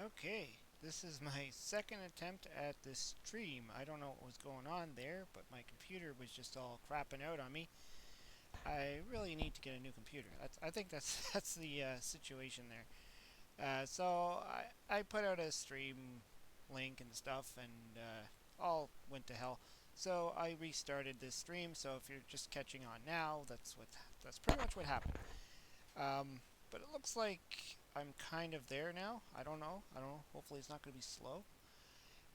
Okay, this is my second attempt at this stream. I don't know what was going on there, but my computer was just all crapping out on me. I really need to get a new computer. I think that's that's the situation there. So I put out a stream link and stuff, and all went to hell. So I restarted this stream. So if you're just catching on now, that's pretty much what happened. But it looks like I'm kind of there now. I don't know. Hopefully it's not going to be slow.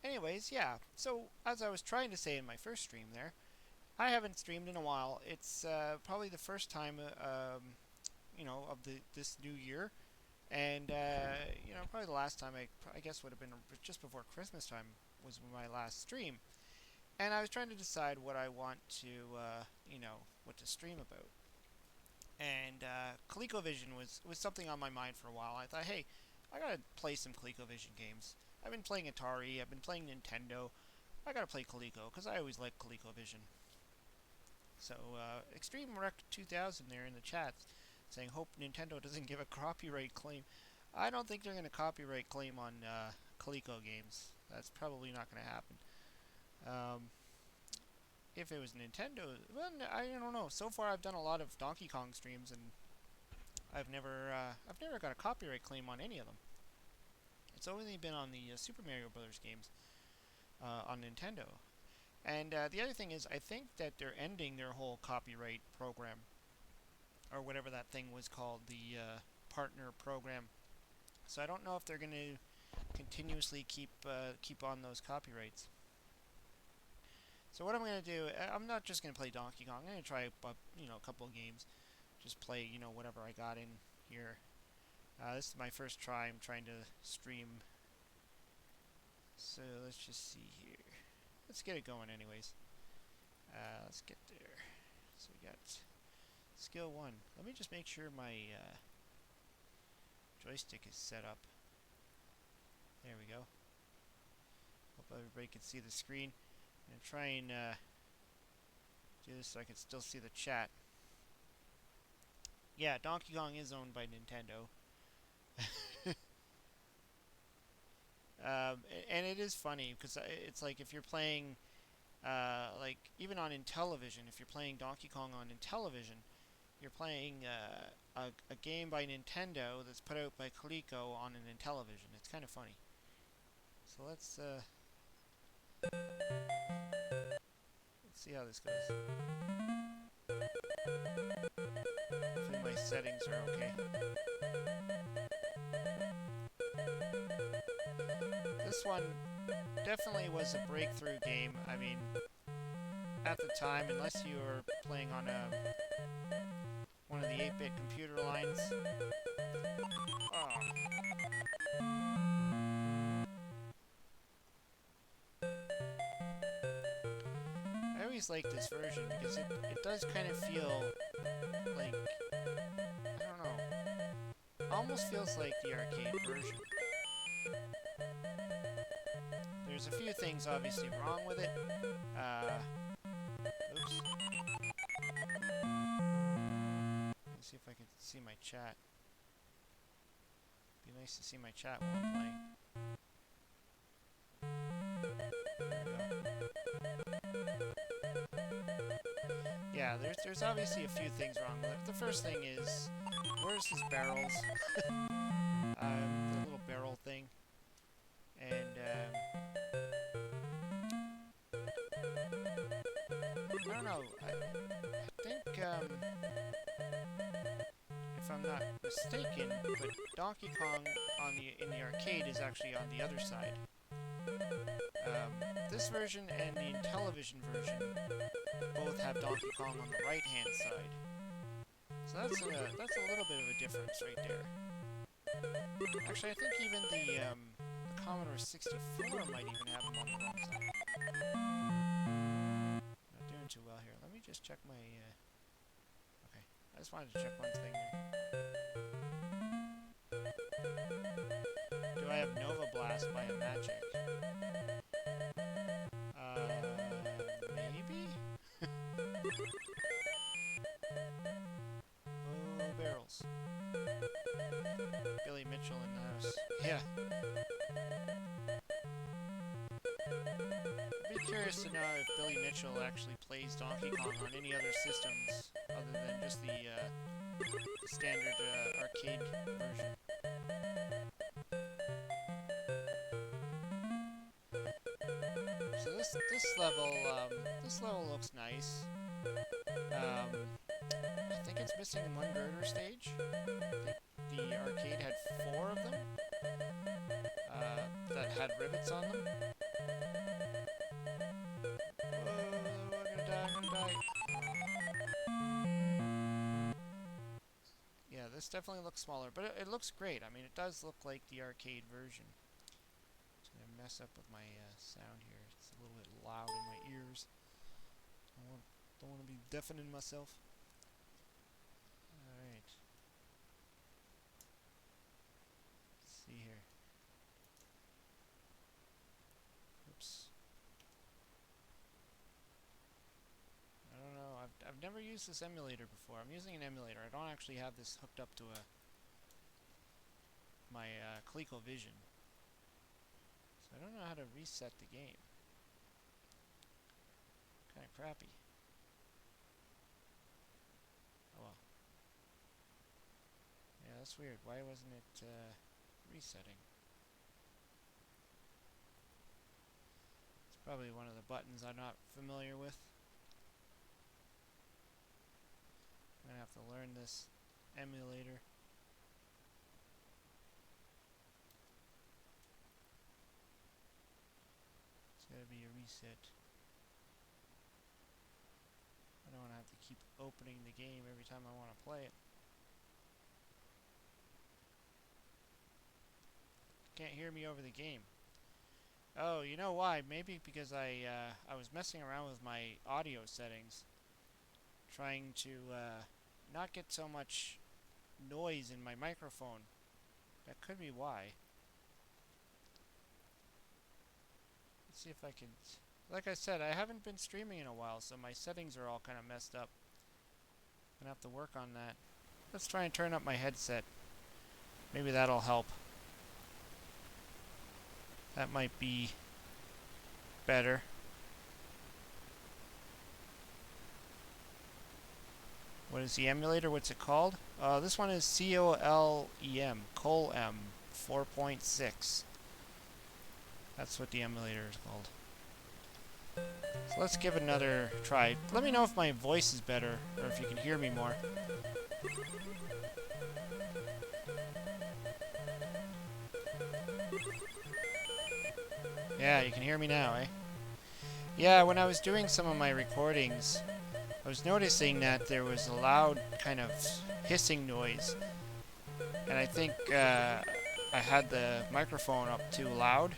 Anyways, yeah. So as I was trying to say in my first stream there, I haven't streamed in a while. It's probably the first time, of this new year, and probably the last time I guess would have been just before Christmas time was my last stream. And I was trying to decide what I want to, what to stream about. And Colecovision was something on my mind for a while. I thought, hey, I gotta play some Colecovision games. I've been playing Atari, I've been playing Nintendo. I gotta play Coleco because I always liked Colecovision. So Extreme Rec 2000 there in the chat saying hope Nintendo doesn't give a copyright claim. I don't think they're gonna copyright claim on Coleco games. That's probably not gonna happen. Um, if it was Nintendo, well, I don't know. So far, I've done a lot of Donkey Kong streams, and I've never got a copyright claim on any of them. It's only been on the Super Mario Brothers games on Nintendo. And the other thing is, I think that they're ending their whole copyright program, or whatever that thing was called, the partner program. So I don't know if they're going to continuously keep on those copyrights. So what I'm going to do, I'm not just going to play Donkey Kong. I'm going to try a couple of games. Just play, whatever I got in here. This is my first try. I'm trying to stream. So let's just see here. Let's get it going anyways. Let's get there. So we got skill 1. Let me just make sure my joystick is set up. There we go. Hope everybody can see the screen. I'm going to try and do this so I can still see the chat. Yeah, Donkey Kong is owned by Nintendo. And it is funny because it's like if you're playing, like even on Intellivision, if you're playing Donkey Kong on Intellivision, you're playing a game by Nintendo that's put out by Coleco on an Intellivision. It's kind of funny. So let's see how this goes. Hopefully my settings are okay. This one definitely was a breakthrough game. I mean, at the time, unless you were playing on one of the 8-bit computer lines. Oh. I always like this version because it does kind of feel like, I don't know, almost feels like the arcade version. There's a few things obviously wrong with it. Oops. Let's see if I can see my chat. Be nice to see my chat while I'm playing. Yeah, there's obviously a few things wrong with it. The first thing is, where's his barrels? The little barrel thing. And, I don't know, I think, if I'm not mistaken, but Donkey Kong in the arcade is actually on the other side. This version and the Intellivision version both have Donkey Kong on the right-hand side. So that's a little bit of a difference right there. Actually, I think even the Commodore 64 might even have them on the wrong side. Not doing too well here. Let me just check my... Okay, I just wanted to check one thing here. Do I have Nova Blast by a magic? Maybe? Oh, barrels. Billy Mitchell in the house. Yeah. curious to know if Billy Mitchell actually plays Donkey Kong on any other systems other than just the standard arcade version. So this level looks nice. I think it's missing one girder stage. I think the arcade had 4 of them that had rivets on them. We're gonna die, I'm gonna die. Yeah, this definitely looks smaller, but it looks great. I mean, it does look like the arcade version. It's gonna mess up with my sound here. It's a little bit loud in my ears. Don't want to be deafening myself. All right. Let's see here. Oops. I don't know. I've never used this emulator before. I'm using an emulator. I don't actually have this hooked up to my Colecovision. So I don't know how to reset the game. Kind of crappy. Oh well. Yeah, that's weird. Why wasn't it resetting? It's probably one of the buttons I'm not familiar with. I'm gonna have to learn this emulator. It's gotta be a reset. I don't want to have to keep opening the game every time I want to play it. Can't hear me over the game. Oh, you know why? Maybe because I was messing around with my audio settings, trying to not get so much noise in my microphone. That could be why. Let's see if I can. Like I said, I haven't been streaming in a while, so my settings are all kind of messed up. I'm gonna have to work on that. Let's try and turn up my headset. Maybe that'll help. That might be better. What is the emulator? What's it called? This one is COLEM, COLEM 4.6. That's what the emulator is called. So let's give it another try. Let me know if my voice is better, or if you can hear me more. Yeah, you can hear me now, eh? Yeah, when I was doing some of my recordings, I was noticing that there was a loud kind of hissing noise. And I think I had the microphone up too loud.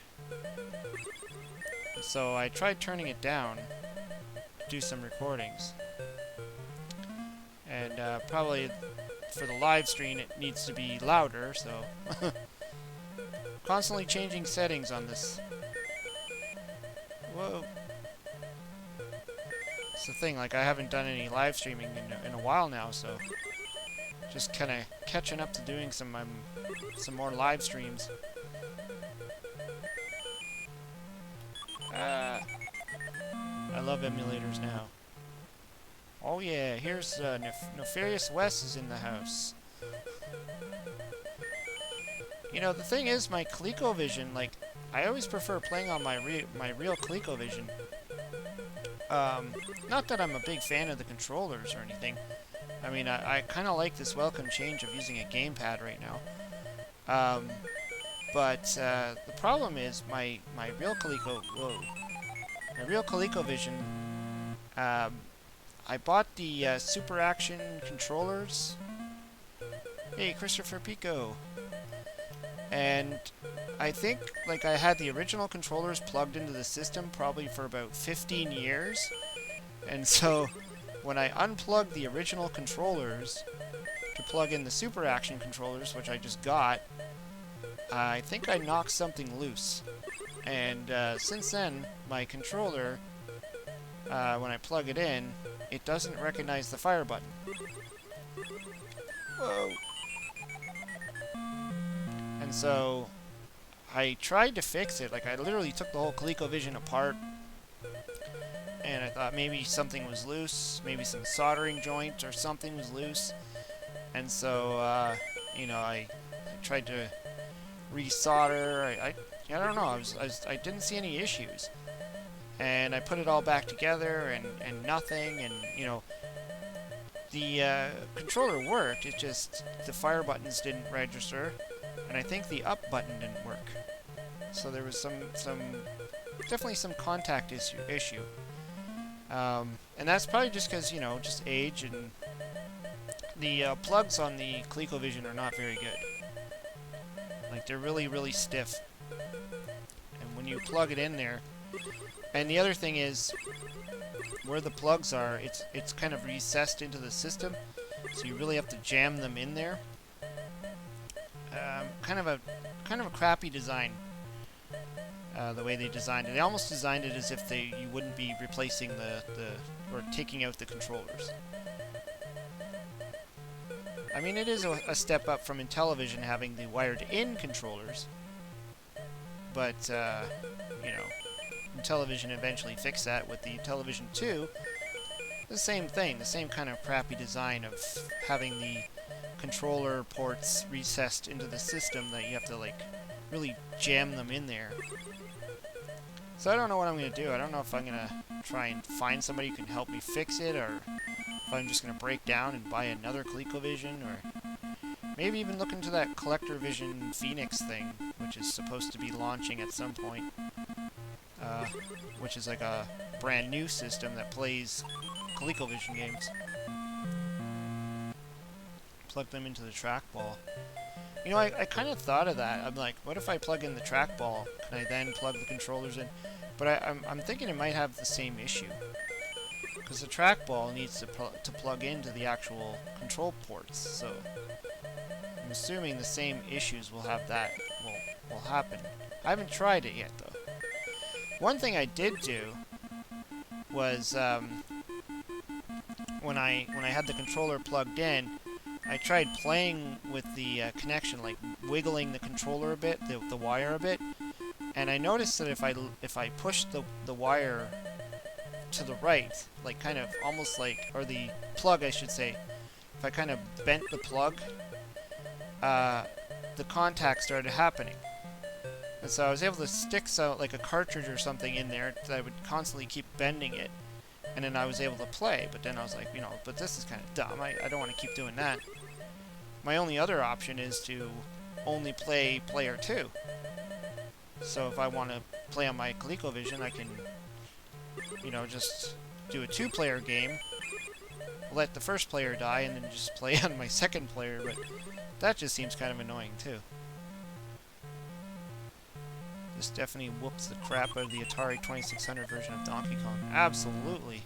So I tried turning it down to do some recordings. And probably for the live stream it needs to be louder, so... Constantly changing settings on this. Whoa. It's the thing, like I haven't done any live streaming in a while now, so... Just kind of catching up to doing some more live streams. I love emulators now. Oh yeah, here's Nefarious West is in the house. You know, the thing is, my Colecovision, like, I always prefer playing on my real Colecovision. Not that I'm a big fan of the controllers or anything. I mean, I kind of like this welcome change of using a gamepad right now. But the problem is my real Colecovision. I bought the Super Action controllers. Hey, Christopher Pico. And I think like I had the original controllers plugged into the system probably for about 15 years. And so when I unplugged the original controllers to plug in the Super Action controllers, which I just got, I think I knocked something loose. And since then, my controller, when I plug it in, it doesn't recognize the fire button. Whoa. And so I tried to fix it. Like, I literally took the whole ColecoVision apart and I thought maybe something was loose, maybe some soldering joint or something was loose, and so I tried to resolder. I don't know. I didn't see any issues, and I put it all back together, and nothing, and the controller worked. It just the fire buttons didn't register, and I think the up button didn't work. So there was some definitely some contact issue. And that's probably just because, just age, and the plugs on the Colecovision are not very good. Like, they're really, really stiff. And when you plug it in there, and the other thing is, where the plugs are, it's kind of recessed into the system, so you really have to jam them in there. Kind of a crappy design. The way they designed it. They almost designed it as if you wouldn't be replacing or taking out the controllers. I mean, it is a step up from Intellivision having the wired-in controllers, but Intellivision eventually fixed that with the Intellivision 2. The same thing, the same kind of crappy design of having the controller ports recessed into the system that you have to really jam them in there. So I don't know what I'm going to do. I don't know if I'm going to try and find somebody who can help me fix it, or if I'm just going to break down and buy another ColecoVision, or maybe even look into that CollectorVision Phoenix thing, which is supposed to be launching at some point, which is like a brand new system that plays ColecoVision games. Plug them into the trackball. I kind of thought of that. I'm like, what if I plug in the trackball? Can I then plug the controllers in? But I'm thinking it might have the same issue, because the trackball needs to plug into the actual control ports. So I'm assuming the same issues will happen. I haven't tried it yet, though. One thing I did do was when I had the controller plugged in, I tried playing with the connection, like wiggling the controller a bit, the wire a bit, and I noticed that if I pushed the wire to the right, like kind of almost like, or the plug I should say, if I kind of bent the plug, the contact started happening. And so I was able to stick like a cartridge or something in there that I would constantly keep bending it, and then I was able to play. But then I was like, but this is kind of dumb. I don't want to keep doing that. My only other option is to only play player 2. So if I want to play on my ColecoVision, I can, just do a 2-player game, let the first player die, and then just play on my second player. But that just seems kind of annoying too. This definitely whoops the crap out of the Atari 2600 version of Donkey Kong. Absolutely.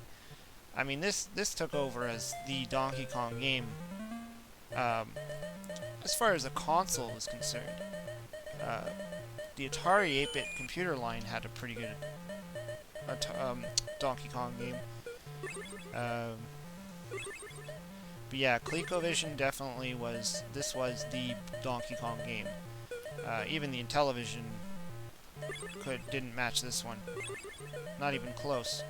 I mean, this took over as the Donkey Kong game. As far as the console is concerned, the Atari 8-bit computer line had a pretty good Donkey Kong game. But yeah, ColecoVision definitely was the Donkey Kong game. Even the Intellivision didn't match this one. Not even close.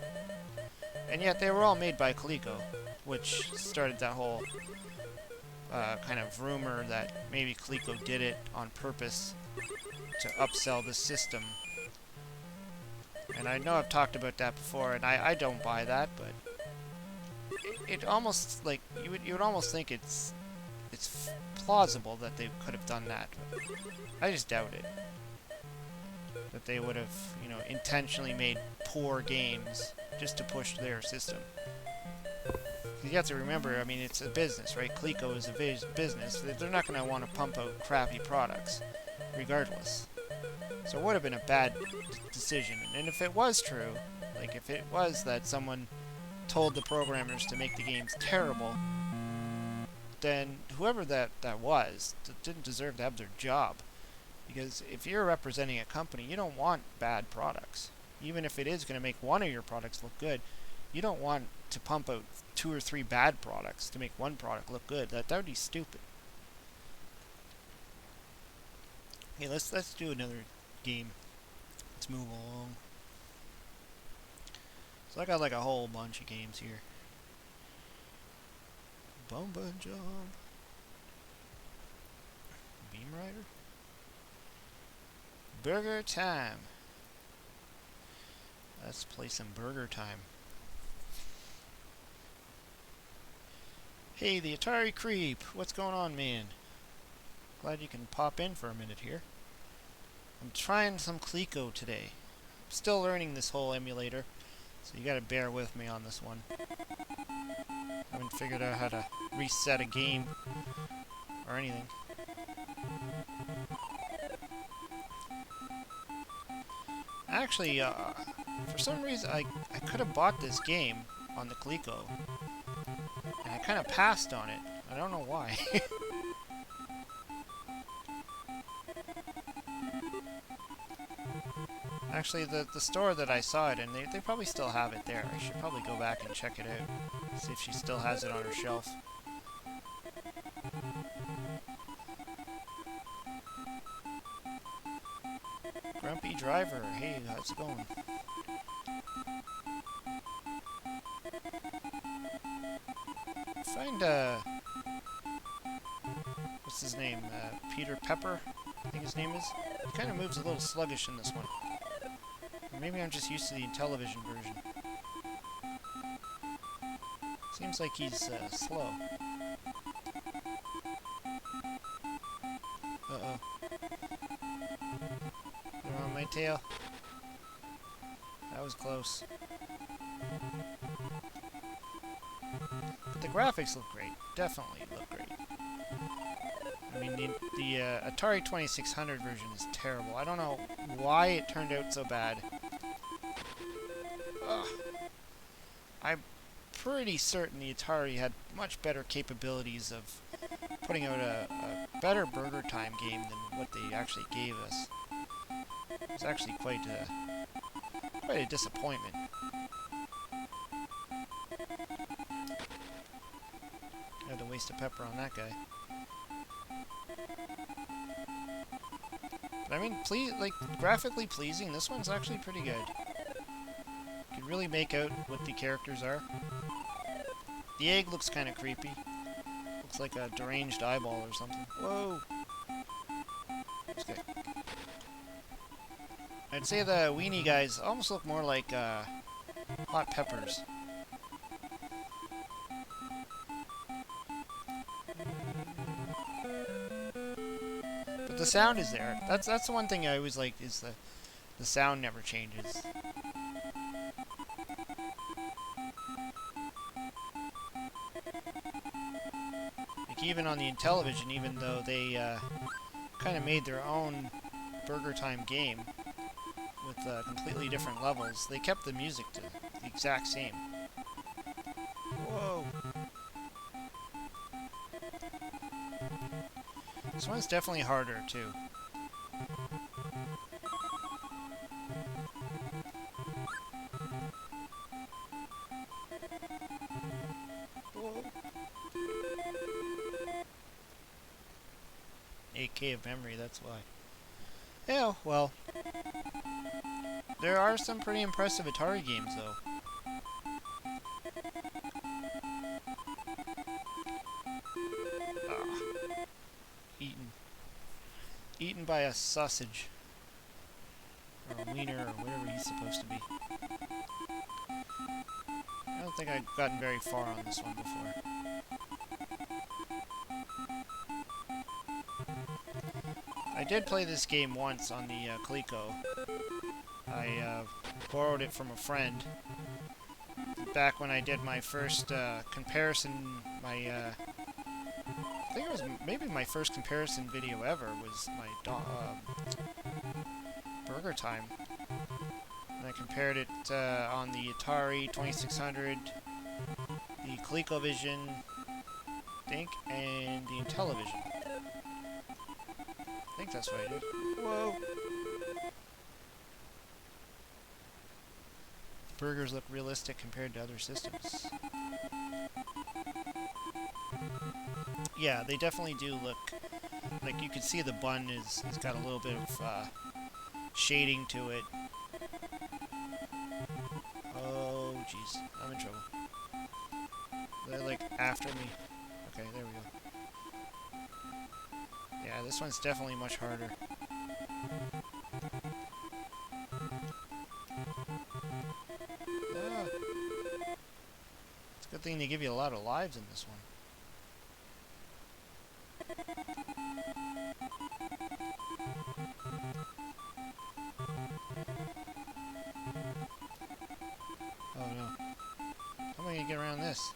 And yet they were all made by Coleco, which started that whole kind of rumor that maybe Coleco did it on purpose to upsell the system. And I know I've talked about that before, and I don't buy that, but it almost, like, you would almost think it's plausible that they could have done that. But I just doubt it. That they would have, intentionally made poor games just to push their system. You have to remember, I mean, it's a business, right? Coleco is a business. They're not going to want to pump out crappy products, regardless. So it would have been a bad decision. And if it was true, like if it was that someone told the programmers to make the games terrible, then whoever that was didn't deserve to have their job. Because if you're representing a company, you don't want bad products. Even if it is going to make one of your products look good, you don't want to pump out 2 or 3 bad products to make one product look good. That would be stupid. Okay, let's do another game. Let's move along. So I got like a whole bunch of games here. Bomba Job. Beam Rider. Burger Time. Let's play some Burger Time. Hey, the Atari Creep. What's going on, man? Glad you can pop in for a minute here. I'm trying some Coleco today. I'm still learning this whole emulator, so you gotta bear with me on this one. I haven't figured out how to reset a game or anything. Actually, for some reason, I could have bought this game on the Coleco, and I kind of passed on it. I don't know why. Actually, the store that I saw it in, they probably still have it there. I should probably go back and check it out, see if she still has it on her shelf. Grumpy Driver, hey, how's it going? Find, what's his name? Peter Pepper, I think his name is. He kind of moves a little sluggish in this one. Or maybe I'm just used to the Intellivision version. Seems like he's, slow. Uh-oh. They're on my tail. That was close. But the graphics look great. Definitely look great. I mean, the Atari 2600 version is terrible. I don't know why it turned out so bad. Ugh. I'm pretty certain the Atari had much better capabilities of putting out a better Burger Time game than what they actually gave us. It was actually quite a disappointment. Had to waste a pepper on that guy. But I mean, graphically pleasing, this one's actually pretty good. You can really make out what the characters are. The egg looks kind of creepy. Looks like a deranged eyeball or something. Whoa! Okay. I'd say the weenie guys almost look more like hot peppers. But the sound is there. That's the one thing I always liked, is the sound never changes. Like even on the Intellivision, even though they kind of made their own Burger Time game with completely different levels, they kept the music to the exact same. Whoa! This one's definitely harder too. Whoa. 8K of memory, that's why. Yeah, well. There are some pretty impressive Atari games, though. Eaten by a sausage. Or a wiener, or whatever he's supposed to be. I don't think I've gotten very far on this one before. I did play this game once on the Coleco. I borrowed it from a friend. Back when I did my first comparison, I think it was maybe my first comparison video ever was my Burger Time. And I compared it on the Atari 2600, the Colecovision, I think, and the Intellivision. I think that's what I did. Whoa! Burgers look realistic compared to other systems. Yeah, they definitely do look like, you can see the bun is got a little bit of shading to it. Oh jeez. I'm in trouble. They're like after me. Okay, there we go. Yeah, this one's definitely much harder. Ah. It's a good thing they give you a lot of lives in this one. Oh no. How am I gonna get around this?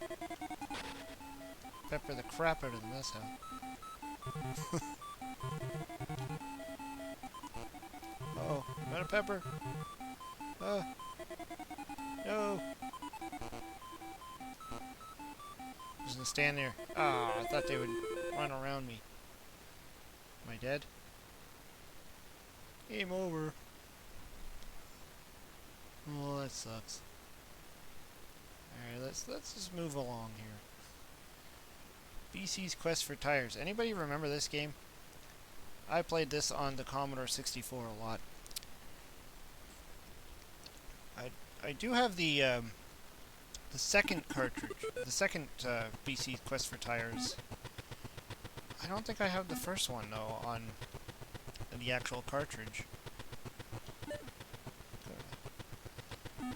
Pepper the crap out of them, that's how. Uh-oh, I'm out of pepper. No. I'm just gonna stand there. Ah, I thought they would run around me. Am I dead? Game over. Oh, that sucks. Alright, let's just move along here. BC's Quest for Tires. Anybody remember this game? I played this on the Commodore 64 a lot. I do have the second cartridge, the second BC Quest for Tires. I don't think I have the first one though on the actual cartridge. I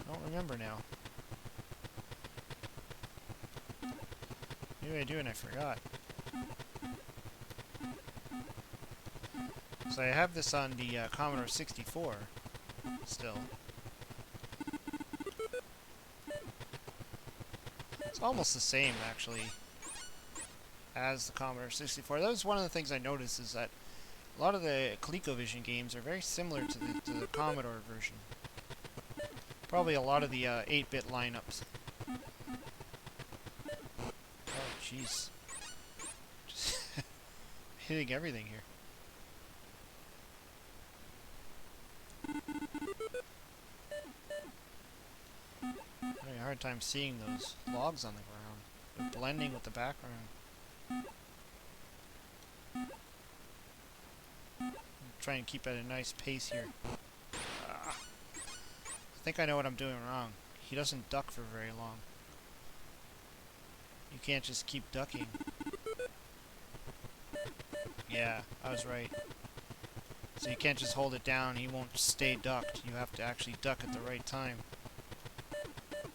don't remember now. Maybe I do and I forgot. So I have this on the Commodore 64 still. It's almost the same actually as the Commodore 64. That was one of the things I noticed, is that a lot of the Colecovision games are very similar to the Commodore version. Probably a lot of the 8-bit lineups. Oh, jeez. Just hitting everything here. Having a hard time seeing those logs on the ground. They're blending with the background. Try and keep at a nice pace here. I think I know what I'm doing wrong. He doesn't duck for very long. You can't just keep ducking. Yeah, I was right. So you can't just hold it down, he won't stay ducked. You have to actually duck at the right time.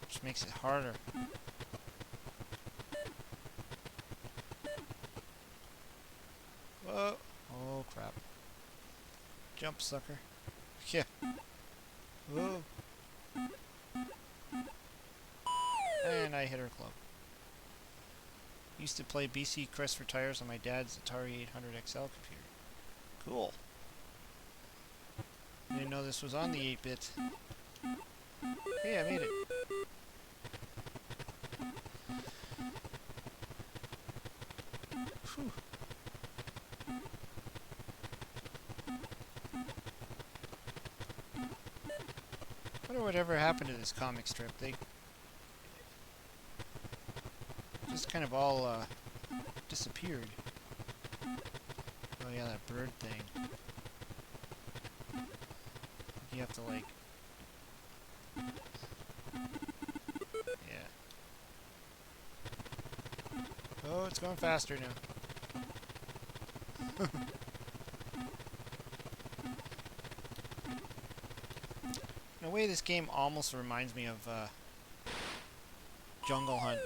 Which makes it harder. Whoa. Oh crap. Jump, sucker. Yeah. Whoa. And I hit her club. Used to play BC Quest for Tires on my dad's Atari 800XL computer. Cool. Didn't know this was on the 8-bit. Hey, I made it. Whew. I wonder whatever happened to this comic strip. They just kind of all disappeared. Oh yeah, that bird thing. You have to like... Yeah. Oh, it's going faster now. In a way, this game almost reminds me of Jungle Hunt.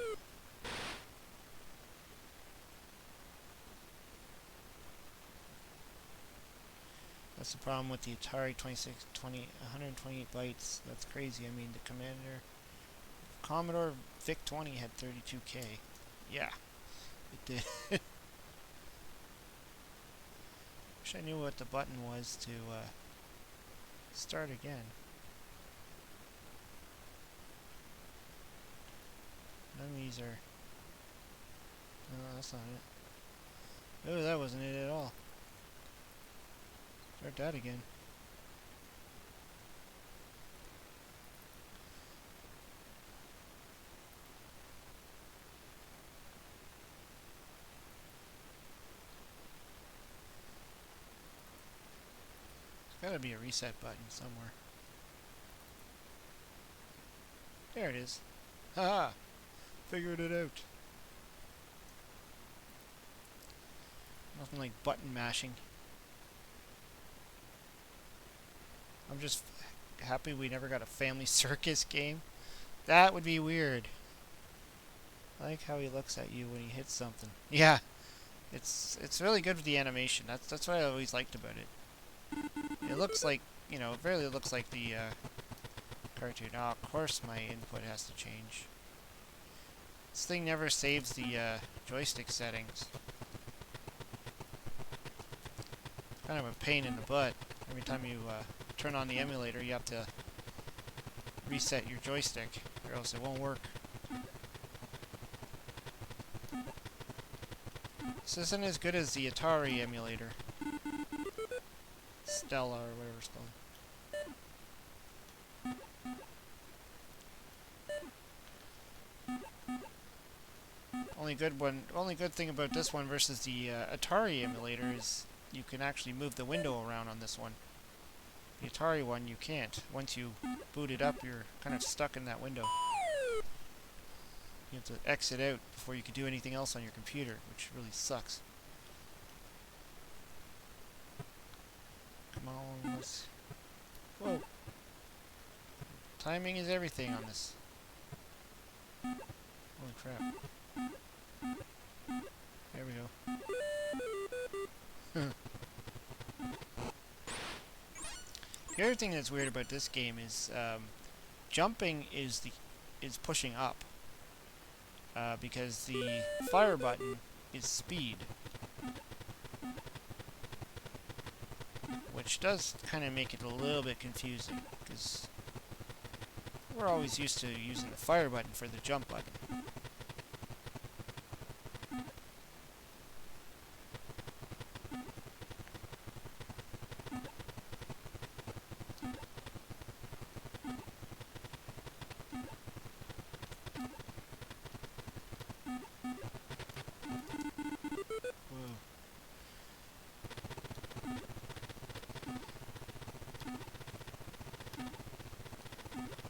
That's the problem with the Atari 128 bytes. That's crazy. I mean, the Commander Commodore VIC-20 had 32K. Yeah, it did. Wish I knew what the button was to start again. None of these are... No, that's not it. Oh, that wasn't it at all. Start that again. There's gotta be a reset button somewhere. There it is. Haha! Figured it out. Nothing like button mashing. I'm just happy we never got a Family Circus game. That would be weird. I like how he looks at you when he hits something. Yeah, it's really good with the animation. That's what I always liked about it. It looks like, you know, it really looks like the cartoon. Oh, of course my input has to change. This thing never saves the joystick settings. Kind of a pain in the butt. Every time you turn on the emulator, you have to reset your joystick, or else it won't work. This isn't as good as the Atari emulator. Stella, or whatever it's called. Only good thing about this one versus the Atari emulator is you can actually move the window around on this one. The Atari one you can't. Once you boot it up, you're kind of stuck in that window. You have to exit out before you can do anything else on your computer, which really sucks. Come on, let's... Whoa! Timing is everything on this. Holy crap. There we go. The other thing that's weird about this game is jumping is pushing up because the fire button is speed, which does kind of make it a little bit confusing because we're always used to using the fire button for the jump button.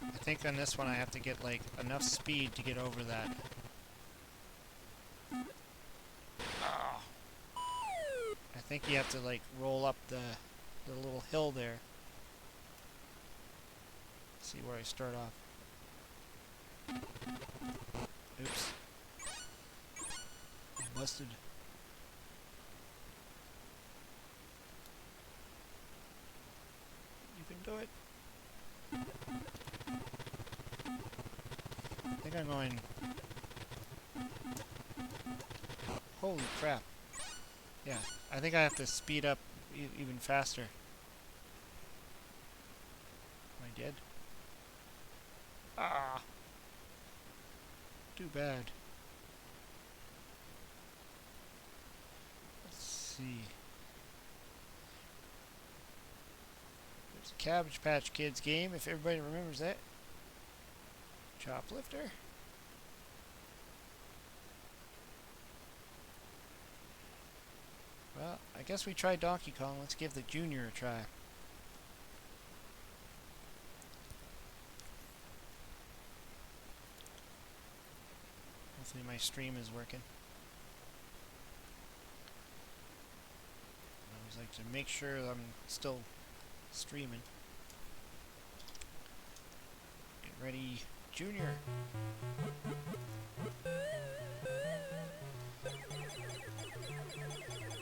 I think on this one I have to get like enough speed to get over that. Oh. I think you have to like roll up the little hill there. Let's see where I start off. Oops. Busted. You can do it. I think I'm going... Holy crap. Yeah, I think I have to speed up even faster. Am I dead? Ah! Too bad. Let's see. There's a Cabbage Patch Kids game, if everybody remembers that. Choplifter. Well, I guess we tried Donkey Kong. Let's give the Junior a try. Hopefully my stream is working. I always like to make sure I'm still streaming. Get ready, Junior.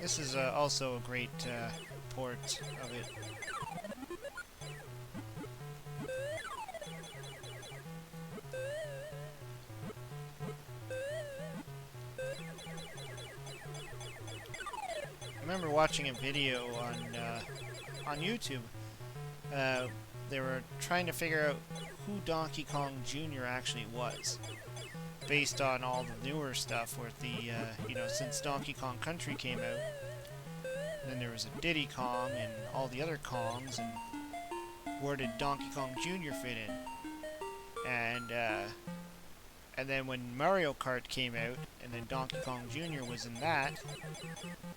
This is also a great port of it. I remember watching a video on YouTube. They were trying to figure out who Donkey Kong Jr. actually was, based on all the newer stuff where the, you know, since Donkey Kong Country came out, then there was a Diddy Kong and all the other Kongs, and where did Donkey Kong Jr. fit in? And then when Mario Kart came out, and then Donkey Kong Jr. was in that,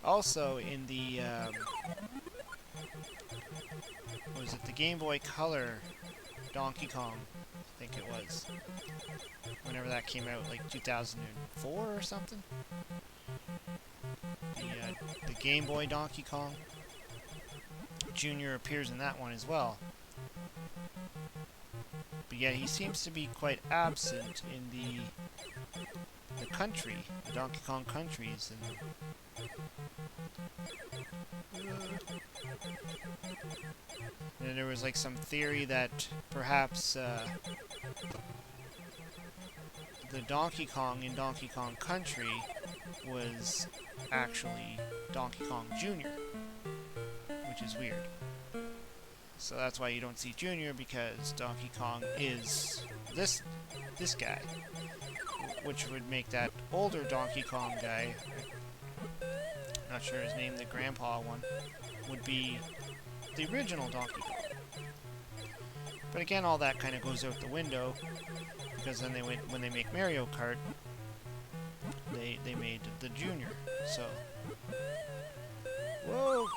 also in the, what was it, the Game Boy Color Donkey Kong, think it was. Whenever that came out, like 2004 or something. The Game Boy Donkey Kong. Junior appears in that one as well. But yet he seems to be quite absent in the country, the Donkey Kong countries. And then there was like some theory that perhaps the Donkey Kong in Donkey Kong Country was actually Donkey Kong Jr., which is weird. So that's why you don't see Junior, because Donkey Kong is this guy, which would make that older Donkey Kong guy, not sure his name, the grandpa one, would be the original Donkey Kong. But again, all that kind of goes out the window, because then when they make Mario Kart, they made the Junior. So, whoa!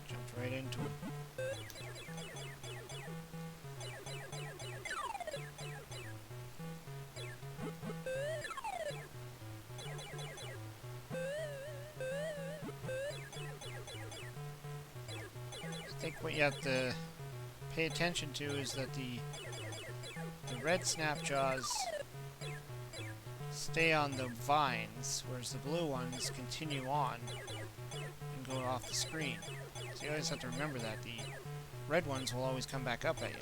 Jumped right into him. I think what you have to pay attention to is that the red Snapjaws stay on the vines, whereas the blue ones continue on and go off the screen. So you always have to remember that. The red ones will always come back up at you.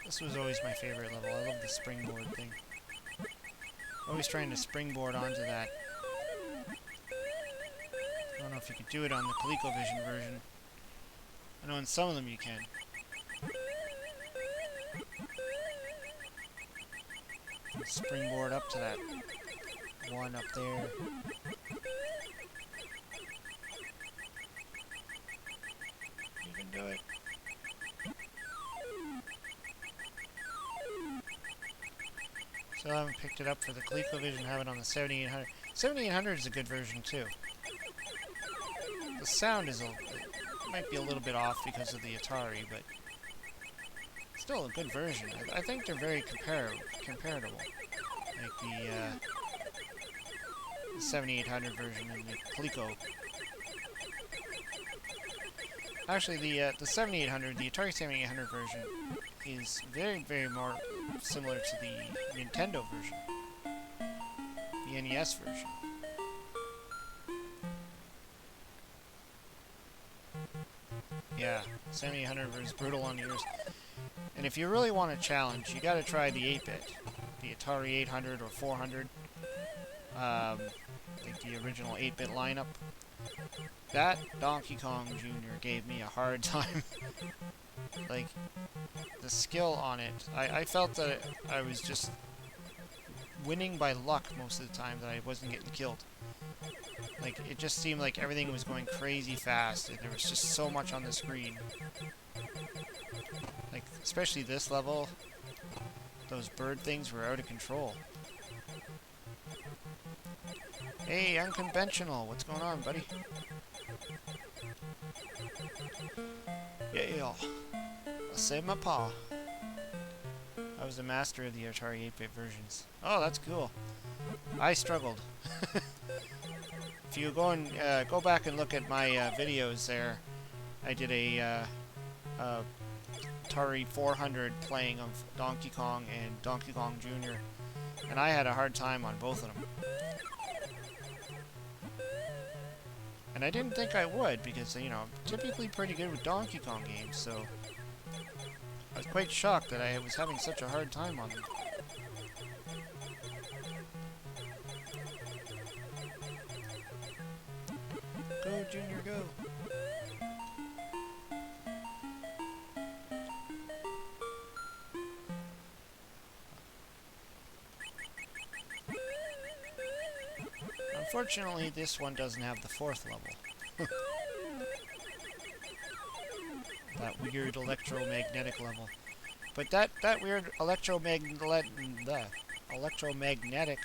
This was always my favorite level. I love the springboard thing. Always trying to springboard onto that. I don't know if you could do it on the Colecovision version. I know in some of them you can. Springboard up to that one up there. You can do it. Still haven't picked it up for the Colecovision, have it on the 7800. 7800 is a good version too. The sound is might be a little bit off because of the Atari, but still a good version. I think they're very comparable. Like the 7800 version and the Coleco. Actually, the 7800, the Atari 7800 version is very, very more similar to the Nintendo version, the NES version. Yeah, 7800 is brutal on the ears. And if you really want a challenge, you gotta try the 8-bit, the Atari 800 or 400, like the original 8-bit lineup. That Donkey Kong Jr. gave me a hard time. Like, the skill on it, I felt that I was just winning by luck most of the time, that I wasn't getting killed. Like, it just seemed like everything was going crazy fast, and there was just so much on the screen. Like, especially this level, those bird things were out of control. Hey, unconventional, what's going on, buddy? Yeah, save my paw. I was a master of the Atari 8-bit versions. Oh, that's cool. I struggled. If you go back and look at my videos there, I did a Atari 400 playing of Donkey Kong and Donkey Kong Jr. And I had a hard time on both of them. And I didn't think I would, because, you know, I'm typically pretty good with Donkey Kong games, so I was quite shocked that I was having such a hard time on them. Go, Junior, go! Unfortunately, this one doesn't have the 4th level. That weird electromagnetic level. But that weird electromagnetic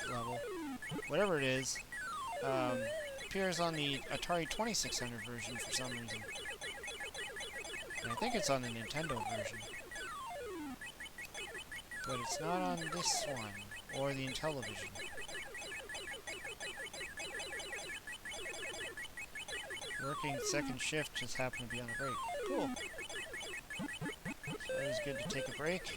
level, whatever it is, appears on the Atari 2600 version for some reason. And I think it's on the Nintendo version. But it's not on this one, or the Intellivision. Working second shift, just happened to be on a break. Cool. So it was good to take a break.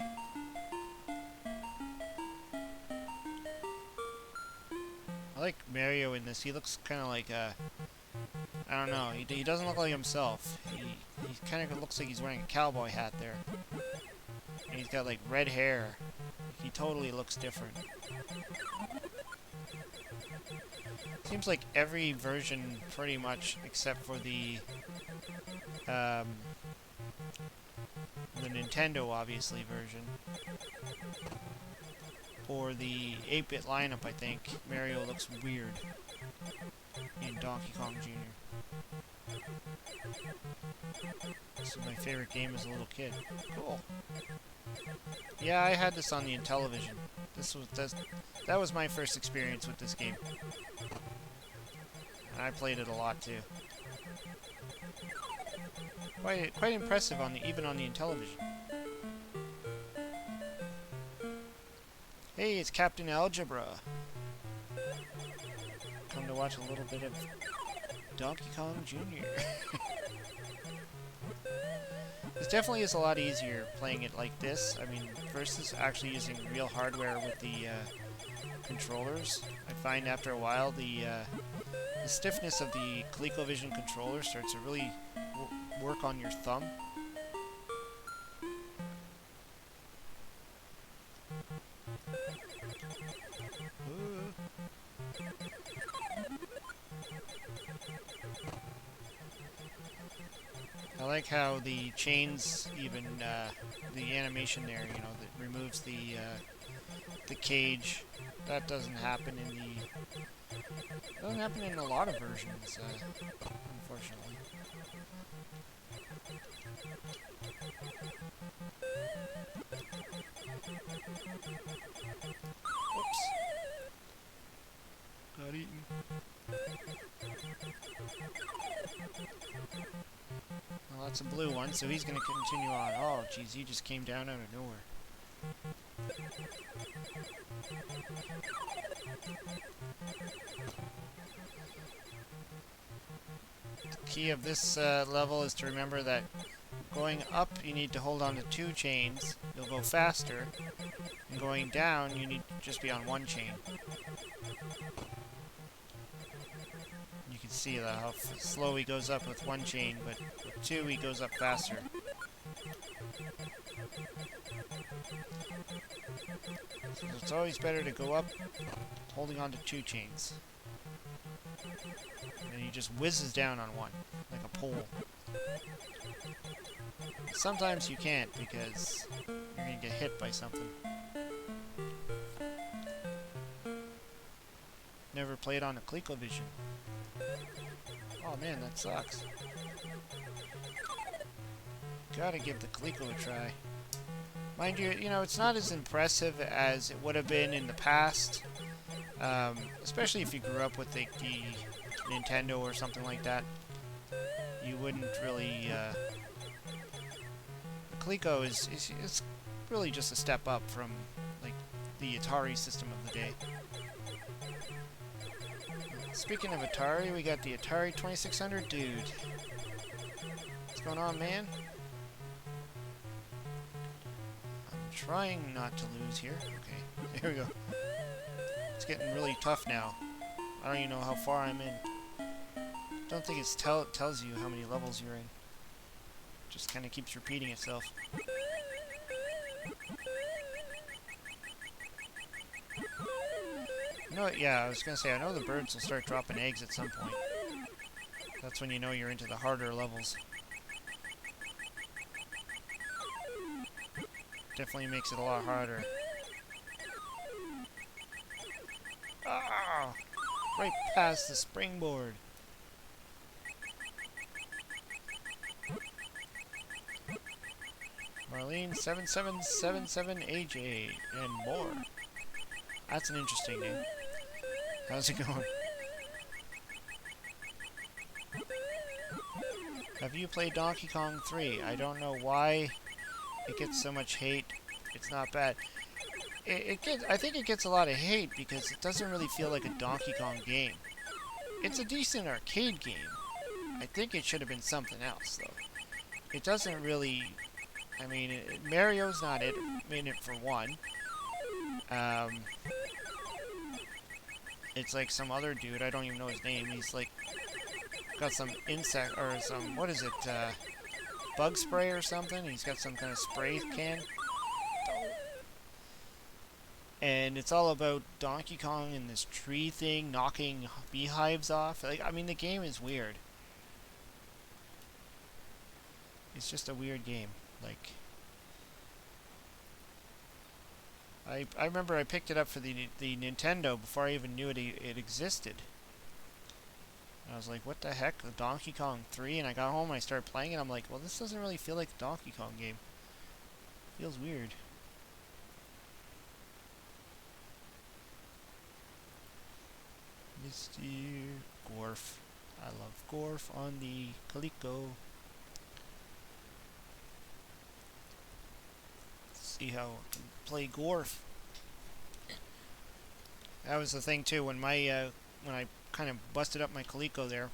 I like Mario in this. He looks kind of like I don't know. He doesn't look like himself. He kind of looks like he's wearing a cowboy hat there. And he's got like red hair. He totally looks different. Seems like every version, pretty much, except for the Nintendo, obviously, version, or the 8-bit lineup, I think, Mario looks weird in Donkey Kong Jr. This is my favorite game as a little kid. Cool. Yeah, I had this on the Intellivision. That was my first experience with this game. And I played it a lot too. Quite impressive even on the Intellivision. Hey, it's Captain Algebra. Come to watch a little bit of Donkey Kong Jr. This definitely is a lot easier playing it like this. I mean, versus actually using real hardware with the controllers. I find after a while the stiffness of the Colecovision controller starts to really work on your thumb. Ooh. I like how the chains, even the animation there, you know, that removes the cage. That doesn't happen in a lot of versions, unfortunately. Whoops. Got eaten. Well, that's a blue one, so he's going to continue on. Oh, jeez, he just came down out of nowhere. The key of this level is to remember that going up, you need to hold on to 2 chains. You'll go faster. And going down, you need to just be on 1 chain. You can see how slow he goes up with 1 chain, but with 2 he goes up faster. So it's always better to go up holding on to 2 chains. And he just whizzes down on 1, like a pole. Sometimes you can't because you're going to get hit by something. Never played on a Colecovision. Oh man, that sucks. Gotta give the Coleco a try. Mind you, it's not as impressive as it would have been in the past. Especially if you grew up with the Nintendo or something like that. You wouldn't really... the Coleco is really just a step up from like the Atari system of the day. Speaking of Atari, we got the Atari 2600 dude. What's going on, man? I'm trying not to lose here. Okay, here we go. It's getting really tough now. I don't even know how far I'm in. Don't think it tells you how many levels you're in. Just kind of keeps repeating itself. You know what? Yeah, I was gonna say, I know the birds will start dropping eggs at some point. That's when you know you're into the harder levels. Definitely makes it a lot harder. Ah! Right past the springboard. Marlene 7777AJ and more. That's an interesting name. How's it going? Have you played Donkey Kong 3? I don't know why it gets so much hate. It's not bad. I think it gets a lot of hate because it doesn't really feel like a Donkey Kong game. It's a decent arcade game. I think it should have been something else, though. It doesn't really... I mean, Mario's not in it for one. It's like some other dude, I don't even know his name. He's like got some insect or some, what is it, bug spray or something. He's got some kind of spray can. And it's all about Donkey Kong and this tree thing knocking beehives off. Like, I mean, the game is weird. It's just a weird game. Like, I remember I picked it up for the Nintendo before I even knew it existed. And I was like, what the heck, the Donkey Kong 3? And I got home and I started playing it. I'm like, well, this doesn't really feel like a Donkey Kong game. It feels weird. Mr. Gorf. I love Gorf on the Coleco. Let's see how I can play Gorf. That was the thing too. When I kind of busted up my Coleco there,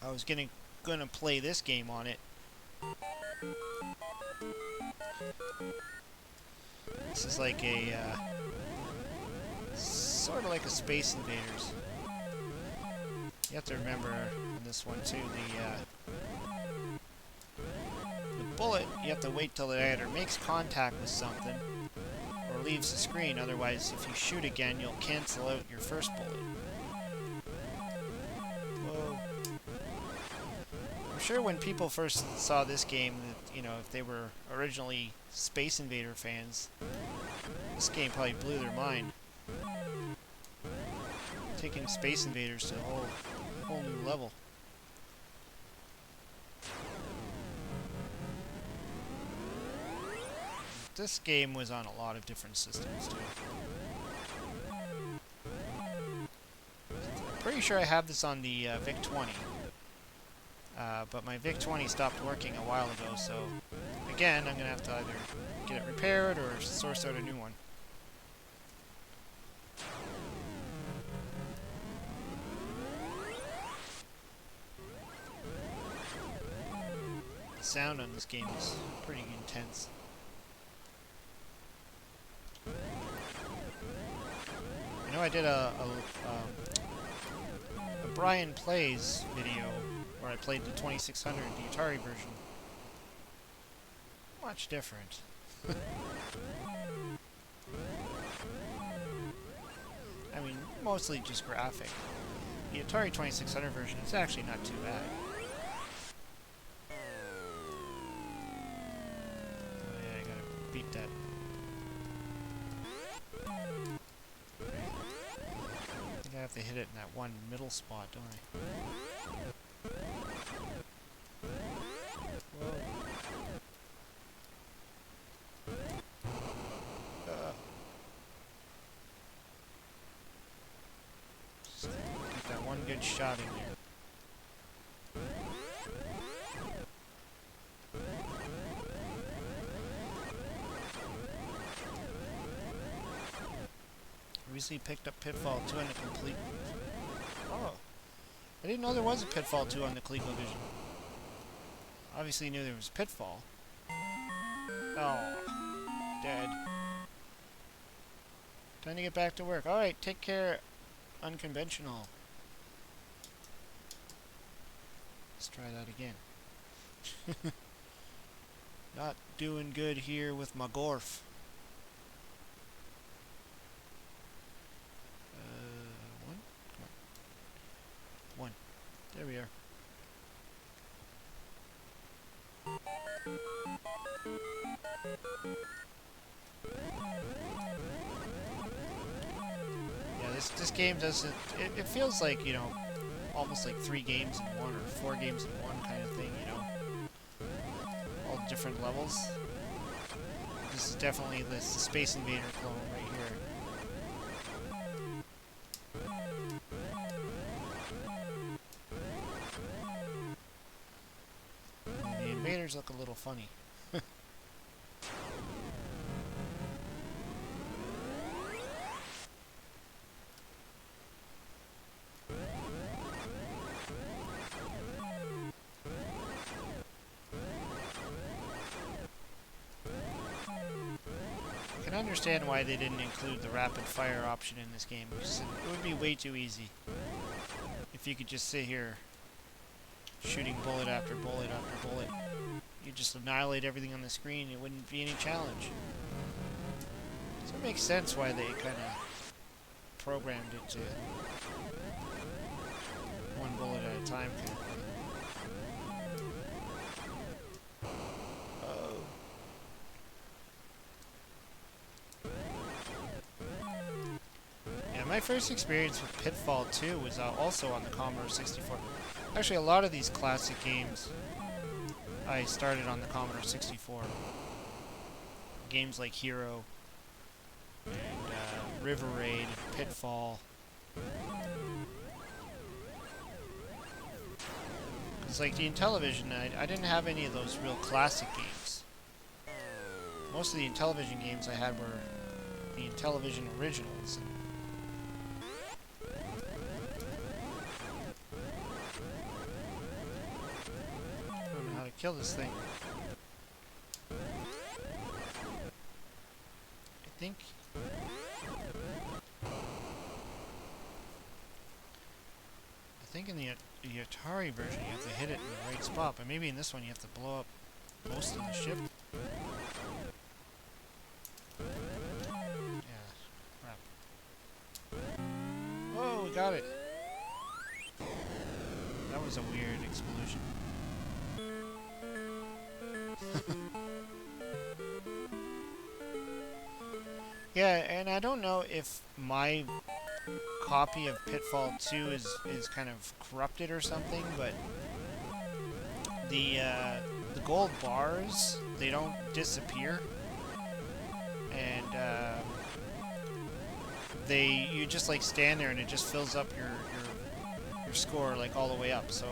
I was gonna play this game on it. This is like a sort of like a Space Invaders. You have to remember in this one too, the bullet, you have to wait till it either makes contact with something or leaves the screen. Otherwise, if you shoot again, you'll cancel out your first bullet. Whoa. I'm sure when people first saw this game, that, you know, if they were originally Space Invader fans, this game probably blew their mind. Taking Space Invaders to a whole new level. This game was on a lot of different systems too. I'm pretty sure I have this on the VIC-20. But my VIC-20 stopped working a while ago, so again, I'm gonna have to either get it repaired or source out a new one. The sound on this game is pretty intense. I know I did a Brian Plays video where I played the 2600, the Atari version. Much different. I mean, mostly just graphic. The Atari 2600 version is actually not too bad. Oh yeah, I gotta beat that. I think I have to hit it in that one middle spot, don't I? Whoa. Just get that one good shot in there. Recently picked up Pitfall 2 on the complete... Oh. I didn't know there was a Pitfall 2 on the Colecovision. Obviously knew there was Pitfall. Oh. Dead. Time to get back to work. Alright, take care. Unconventional. Let's try that again. Not doing good here with my Gorf. One? Come on. One. There we are. Yeah, this game doesn't... It feels like, you know, almost like 3 games in one or 4 games in one kind of thing, you know? All different levels. This is definitely the Space Invader clone right here. And the invaders look a little funny. I can understand why they didn't include the rapid fire option in this game, because it would be way too easy if you could just sit here shooting bullet after bullet after bullet. You just annihilate everything on the screen, it wouldn't be any challenge. So it makes sense why they kind of programmed it to one bullet at a time kind of thing. My first experience with Pitfall 2 was also on the Commodore 64. Actually, a lot of these classic games I started on the Commodore 64. Games like Hero and River Raid, Pitfall. Because like the Intellivision, I didn't have any of those real classic games. Most of the Intellivision games I had were the Intellivision originals. Kill this thing. I think in the Atari version you have to hit it in the right spot, but maybe in this one you have to blow up most of the ship. Yeah, crap. Oh, we got it. That was a weird explosion. Yeah, and I don't know if my copy of Pitfall 2 is kind of corrupted or something, but the gold bars, they don't disappear, and you just like stand there and it just fills up your score like all the way up. So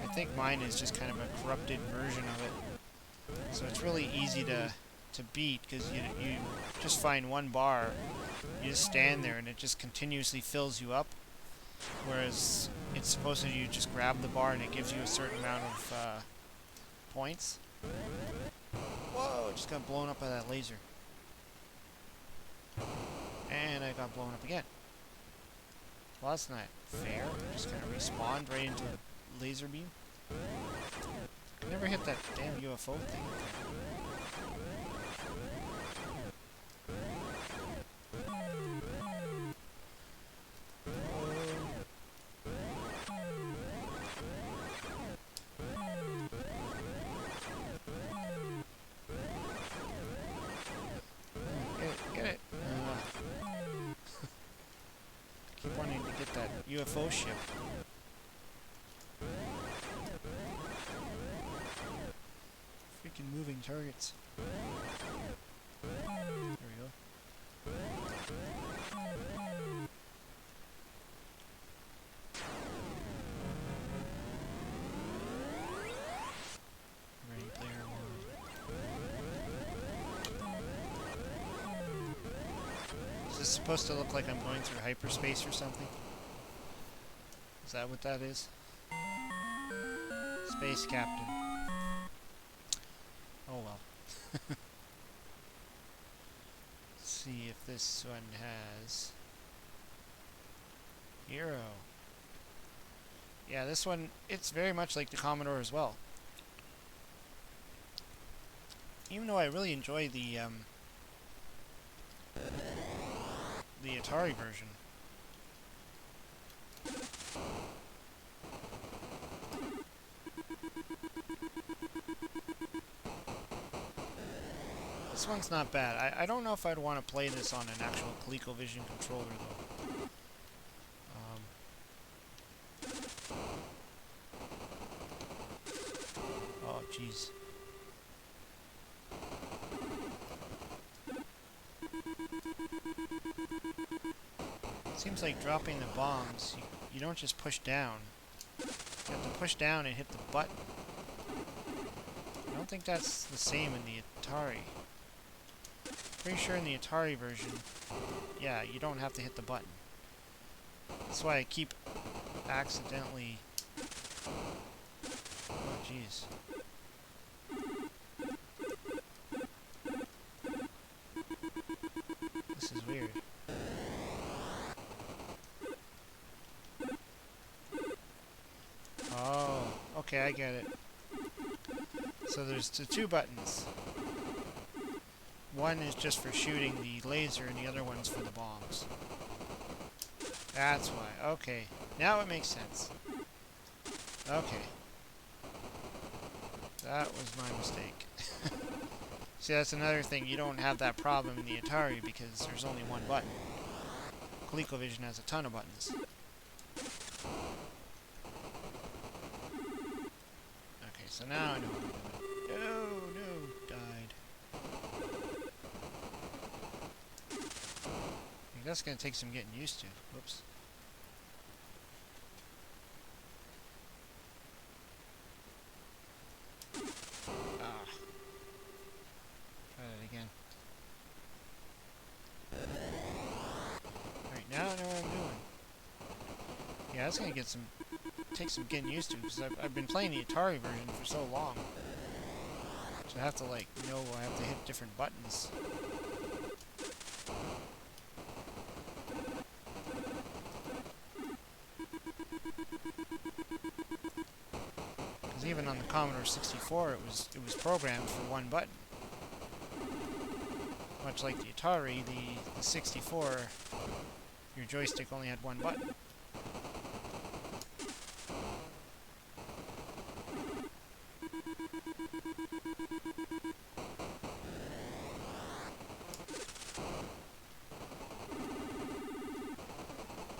I think mine is just kind of a corrupted version of it. So it's really easy to beat, because you just find one bar, you just stand there and it just continuously fills you up, whereas it's supposed to, you just grab the bar and it gives you a certain amount of points. Whoa, just got blown up by that laser. And I got blown up again. Well, that's not fair. I just kind of respawned right into a laser beam. I never hit that damn UFO thing. Get it. Keep wanting to get that UFO ship. Freaking moving targets. There we go. Ready player one. Is this supposed to look like I'm going through hyperspace or something? Is that what that is? Space Captain. Oh well. Let's see if this one has Hero. Yeah, this one, it's very much like the Commodore as well. Even though I really enjoy the Atari version. This one's not bad. I don't know if I'd want to play this on an actual Colecovision controller though. Oh jeez. Seems like dropping the bombs, you don't just push down. You have to push down and hit the button. I don't think that's the same in the Atari. Pretty sure in the Atari version, yeah, you don't have to hit the button. That's why I keep accidentally... Oh, jeez. This is weird. Oh, okay, I get it. So there's the two buttons. One is just for shooting the laser and the other one's for the bombs. That's why. Okay. Now it makes sense. Okay. That was my mistake. See, that's another thing. You don't have that problem in the Atari because there's only one button. Colecovision has a ton of buttons. Okay, so now I know what I'm doing. No, died. I think that's going to take some getting used to. Whoops. Now I know what I'm doing. Yeah, that's gonna take some getting used to because I've been playing the Atari version for so long. So I have to I have to hit different buttons. Because even on the Commodore 64, it was programmed for one button. Much like the Atari, the 64. Your joystick only had one button.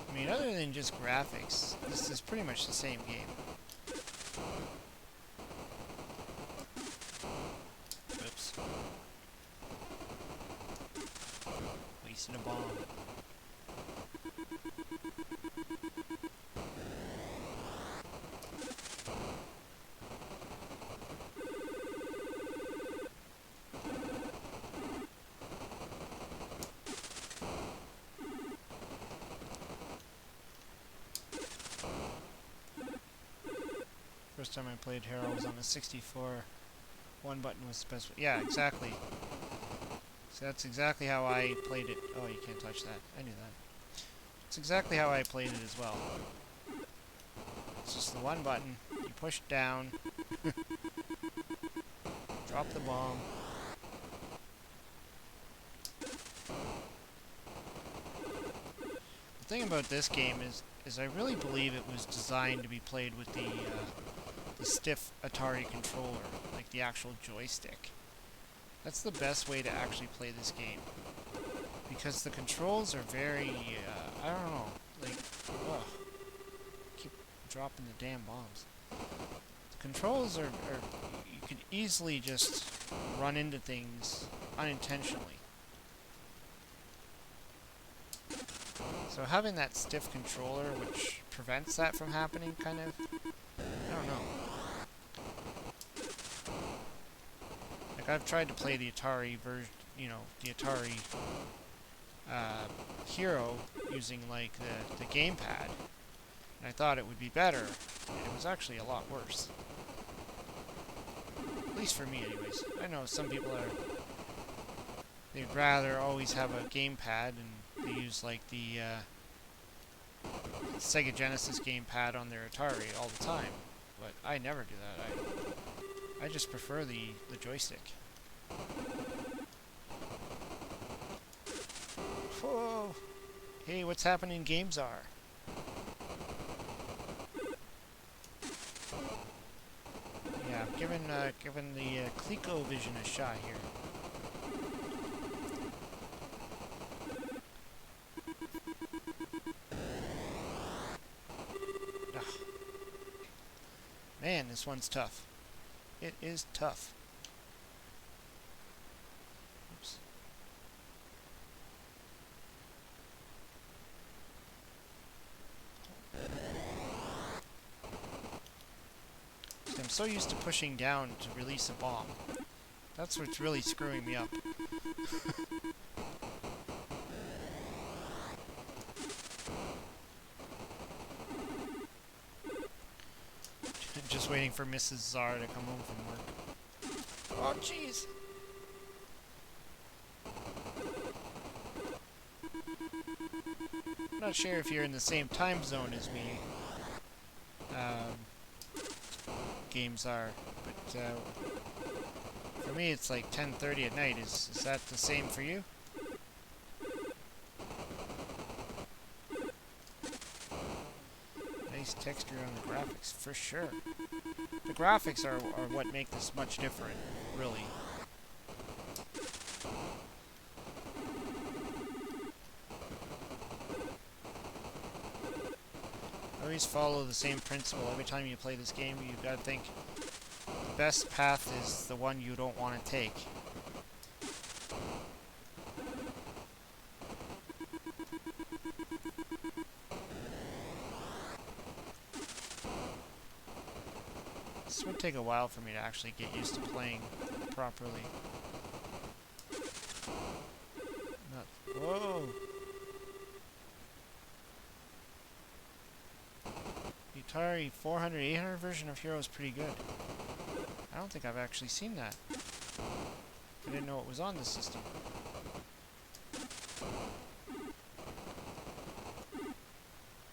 I mean, other than just graphics, this is pretty much the same game. Oops. Wasting a bomb. First time I played Hero was on the 64. One button was the best. Yeah, exactly. So that's exactly how I played it. Oh, you can't touch that. I knew that. It's exactly how I played it as well. It's just the one button. You push down. Drop the bomb. The thing about this game is I really believe it was designed to be played with the stiff Atari controller, like the actual joystick. That's the best way to actually play this game. Because the controls are very, I don't know, like, ugh. Keep dropping the damn bombs. The controls are you could easily just run into things unintentionally. So having that stiff controller, which prevents that from happening, kind of, I don't know. Like, I've tried to play the Atari version, you know, the Atari Hero using, like, the gamepad, and I thought it would be better, and it was actually a lot worse. At least for me, anyways. I know some people they'd rather always have a gamepad, and they use, like, the Sega Genesis gamepad on their Atari all the time, but I never do that. I just prefer the joystick. Whoa! Hey, what's happening in Games R? Yeah, I'm giving the Colecovision a shot here. Ugh. Man, this one's tough. It is tough. Oops. I'm so used to pushing down to release a bomb. That's what's really screwing me up. Just waiting for Mrs. Czar to come home from work. Oh, jeez! I'm not sure if you're in the same time zone as me. Games are, but for me it's like 10:30 at night. Is that the same for you? Nice texture on the graphics, for sure. The graphics are what make this much different, really. Always follow the same principle. Every time you play this game, you've got to think the best path is the one you don't want to take. This would take a while for me to actually get used to playing properly. Whoa! The Atari 400, 800 version of Hero is pretty good. I don't think I've actually seen that. I didn't know it was on the system.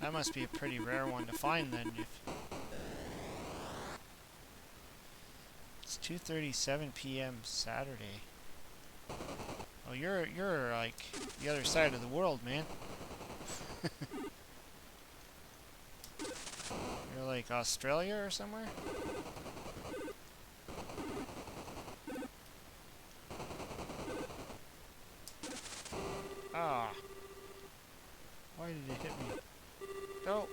That must be a pretty rare one to find then. It's 2:37 p.m. Saturday. Oh, you're like the other side of the world, man. You're like Australia or somewhere? Ah. Why did it hit me? No.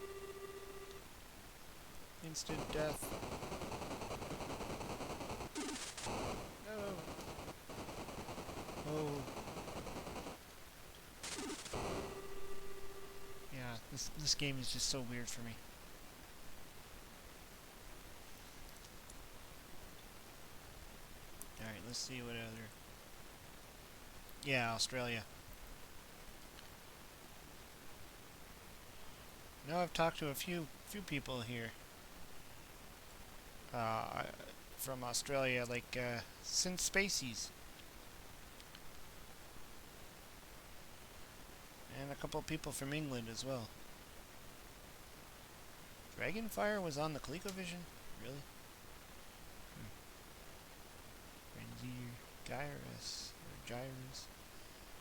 Instant death. No. Oh. Yeah, this game is just so weird for me. Alright, let's see what other... Yeah, Australia. I know I've talked to a few people here from Australia, like since Spacies, and a couple of people from England as well. Dragonfire was on the Colecovision, really? Renzier, Gyrus,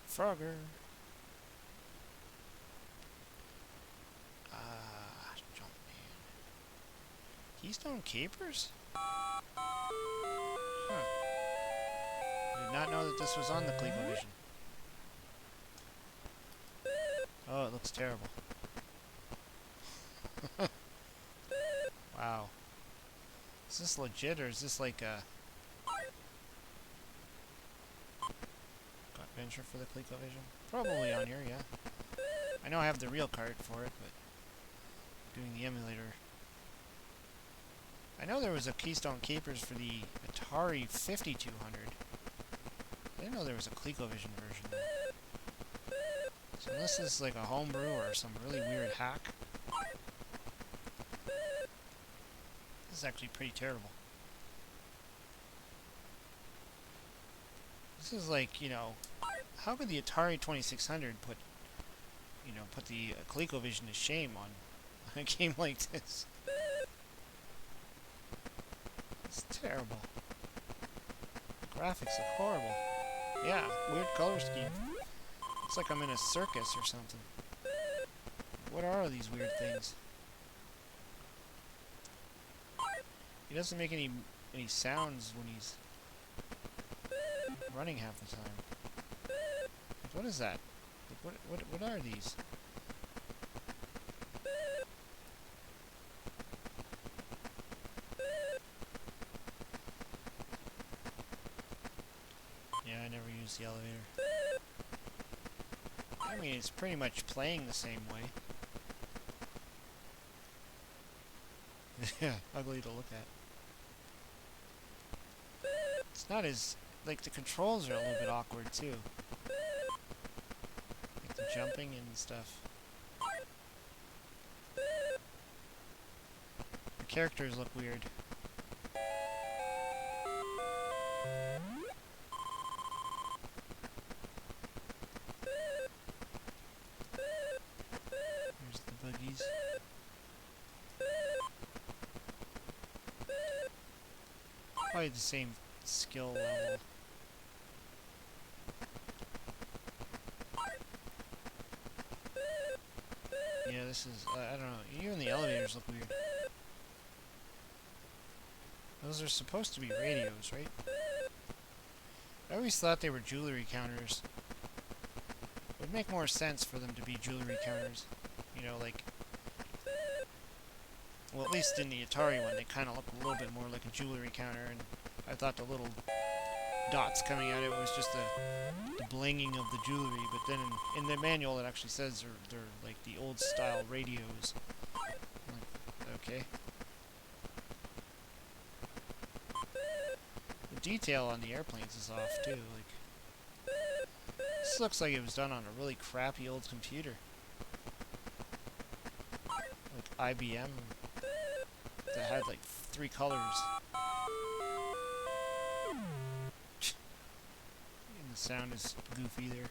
Frogger. Jumpman. Keystone Capers? Huh. I did not know that this was on the ColecoVision. Oh, it looks terrible. Wow. Is this legit or is this like a adventure for the ColecoVision? Probably on here, yeah. I know I have the real card for it, but doing the emulator. I know there was a Keystone Capers for the Atari 5200. I didn't know there was a ColecoVision version though. So unless this is like a homebrew or some really weird hack, this is actually pretty terrible. This is like, you know, how could the Atari 2600 put the ColecoVision to shame on a game like this? It's terrible. The graphics are horrible. Yeah, weird color scheme. It's like I'm in a circus or something. What are these weird things? He doesn't make any sounds when he's running half the time. What is that? What are these? Yeah, I never used the elevator. I mean, it's pretty much playing the same way. Yeah, ugly to look at. not as, like, the controls are a little bit awkward too. Like the jumping and stuff. The characters look weird. There's the buggies. Probably the same skill level. Yeah, this is, I don't know, even the elevators look weird. Those are supposed to be radios, right? I always thought they were jewelry counters. It would make more sense for them to be jewelry counters. You know, like... Well, at least in the Atari one, they kind of look a little bit more like a jewelry counter, and I thought the little dots coming out of it was just the blinging of the jewelry, but then in the manual it actually says they're like the old style radios. I'm like, okay. The detail on the airplanes is off too. Like, this looks like it was done on a really crappy old computer, like IBM, that had like 3 colors. And the sound is goofy there.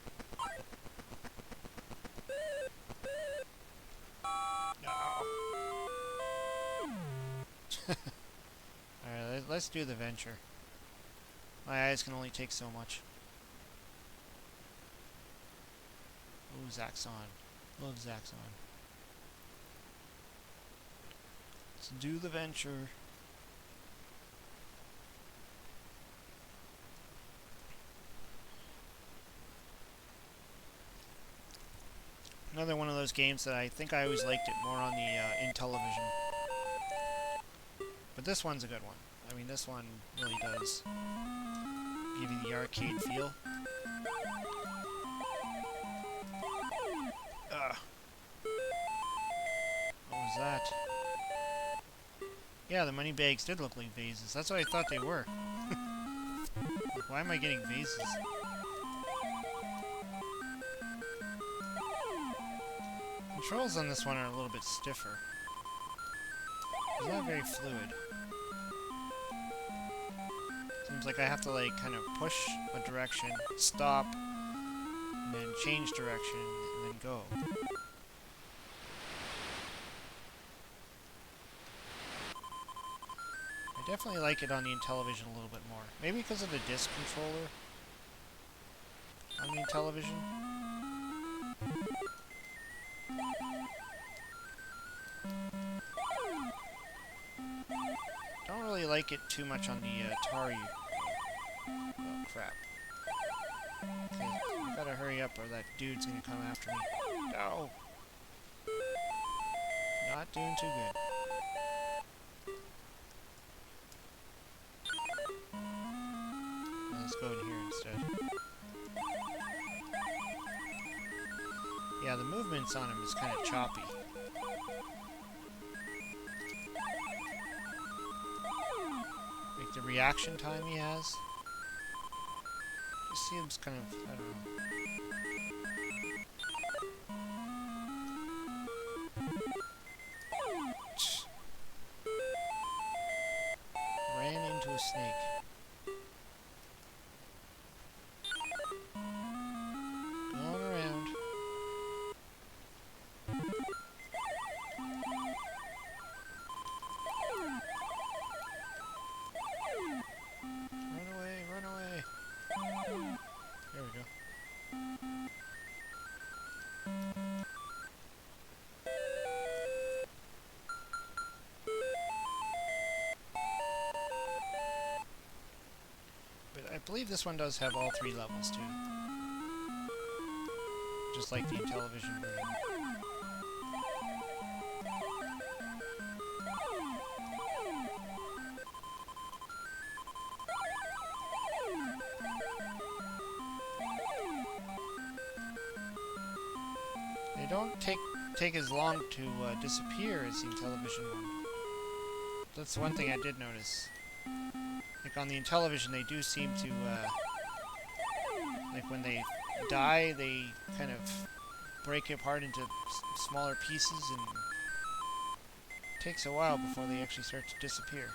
Alright, let's do the venture. My eyes can only take so much. Ooh, Zaxxon. Love Zaxxon. Let's do the venture. Another one of those games that I think I always liked it more on the Intellivision. But this one's a good one. I mean, this one really does give you the arcade feel. What was that? Yeah, the money bags did look like vases. That's what I thought they were. Like, why am I getting vases? Controls on this one are a little bit stiffer. It's not very fluid. Seems like I have to like kind of push a direction, stop, and then change direction, and then go. I definitely like it on the Intellivision a little bit more. Maybe because of the disc controller on the Intellivision. Don't really like it too much on the Atari. Oh, crap. Okay, I gotta hurry up or that dude's gonna come after me. No! Not doing too good. Let's go in here instead. Yeah, the movements on him is kind of choppy. Like the reaction time he has. It seems kind of, I don't know. Ran into a snake. Going around. Run away, run away. There we go. But I believe this one does have all 3 levels too. Just like the Intellivision version. They don't take as long to disappear as the Intellivision one. That's one thing I did notice. like on the Intellivision, they do seem to, like when they die, they kind of break it apart into smaller pieces, and it takes a while before they actually start to disappear.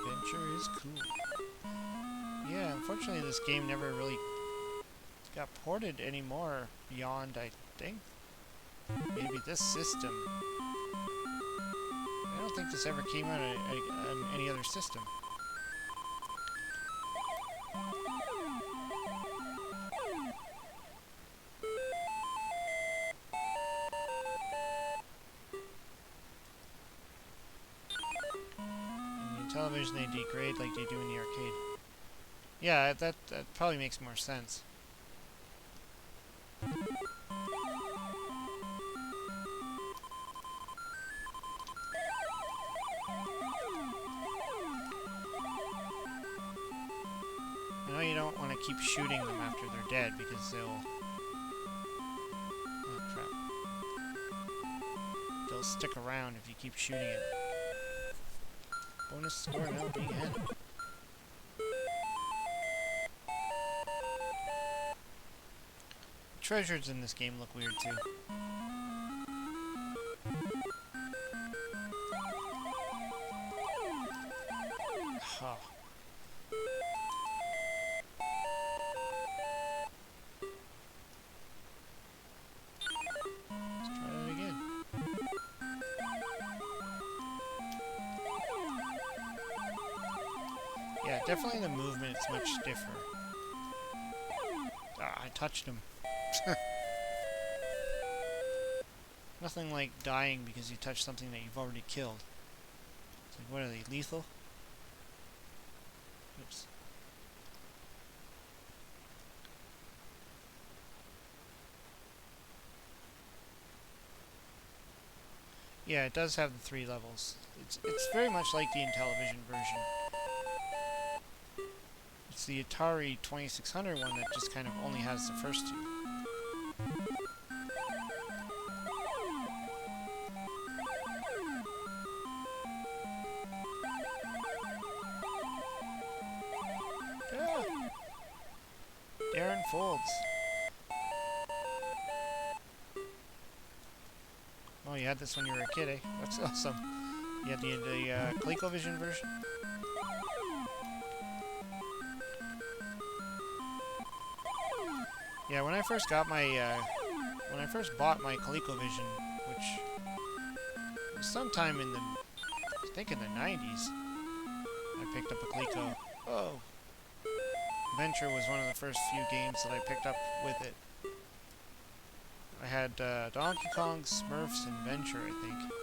Adventure is cool. Yeah, unfortunately this game never really got ported anymore beyond, I think, maybe this system. I don't think this ever came out on any other system. In the television they degrade like they do in the arcade. Yeah, that probably makes more sense. I know you don't want to keep shooting them after they're dead because they'll... oh crap. They'll stick around if you keep shooting it. Bonus score and that'll be it. Treasures in this game look weird too. Oh. Let's try that again. Yeah, definitely the movement's much stiffer. Ah, I touched him. Nothing like dying because you touched something that you've already killed. It's like, what are they, lethal? Oops. Yeah, it does have the 3 levels. It's very much like the Intellivision version. It's the Atari 2600 one that just kind of only has the first 2. Ah! Darren Folds. Oh, you had this when you were a kid, eh? That's awesome. You had the Colecovision version? Yeah, when I first got my, when I first bought my ColecoVision, which was sometime in the, I think in the 90s, I picked up a Coleco. Oh! Venture was one of the first few games that I picked up with it. I had Donkey Kong, Smurfs, and Venture, I think.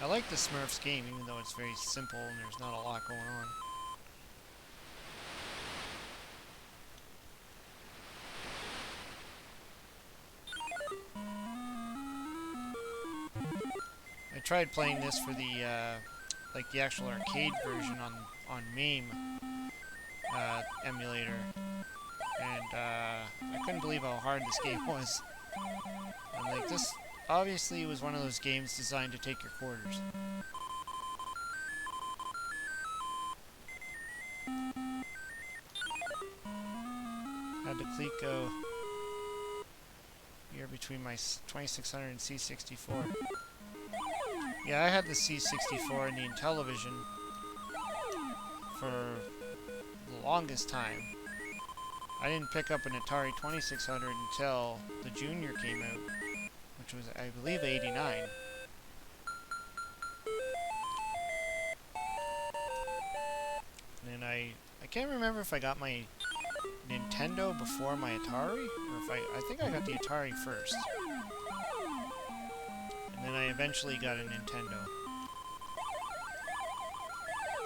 I like the Smurfs game, even though it's very simple and there's not a lot going on. I tried playing this for the, like the actual arcade version on MAME emulator, and I couldn't believe how hard this game was. And like this obviously was one of those games designed to take your quarters. Had the Coleco here between my 2600 and C64. Yeah, I had the C64 and the Intellivision for the longest time. I didn't pick up an Atari 2600 until the Junior came out, which was, I believe, '89. And I can't remember if I got my Nintendo before my Atari, or if I think I got the Atari first. And then I eventually got a Nintendo.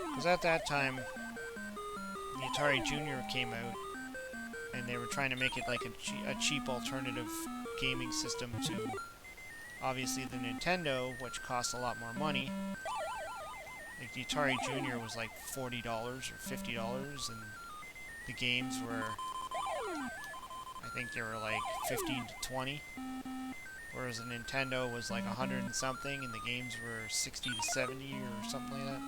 Because at that time, the Atari Junior came out, and they were trying to make it like a cheap alternative gaming system to obviously the Nintendo, which costs a lot more money. Like the Atari Junior was like $40 or $50, and the games were, I think they were like 15 to 20. Whereas a Nintendo was like 100 and something, and the games were 60 to 70 or something like that.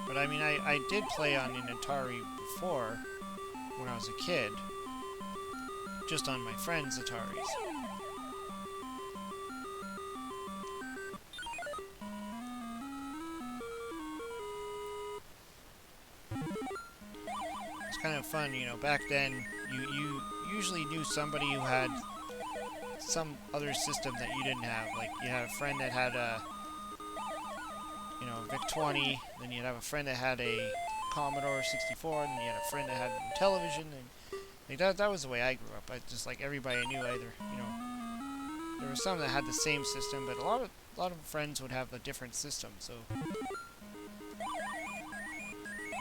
But I mean, I did play on an Atari before, when I was a kid. Just on my friends' Ataris. It's kind of fun, you know, back then you usually knew somebody who had some other system that you didn't have. Like, you had a friend that had a, you know, VIC-20, then you'd have a friend that had a Commodore 64, and then you had a friend that had a television, and like that was the way I grew up. I just, like, everybody I knew either, you know, there were some that had the same system, but a lot of friends would have a different system, so you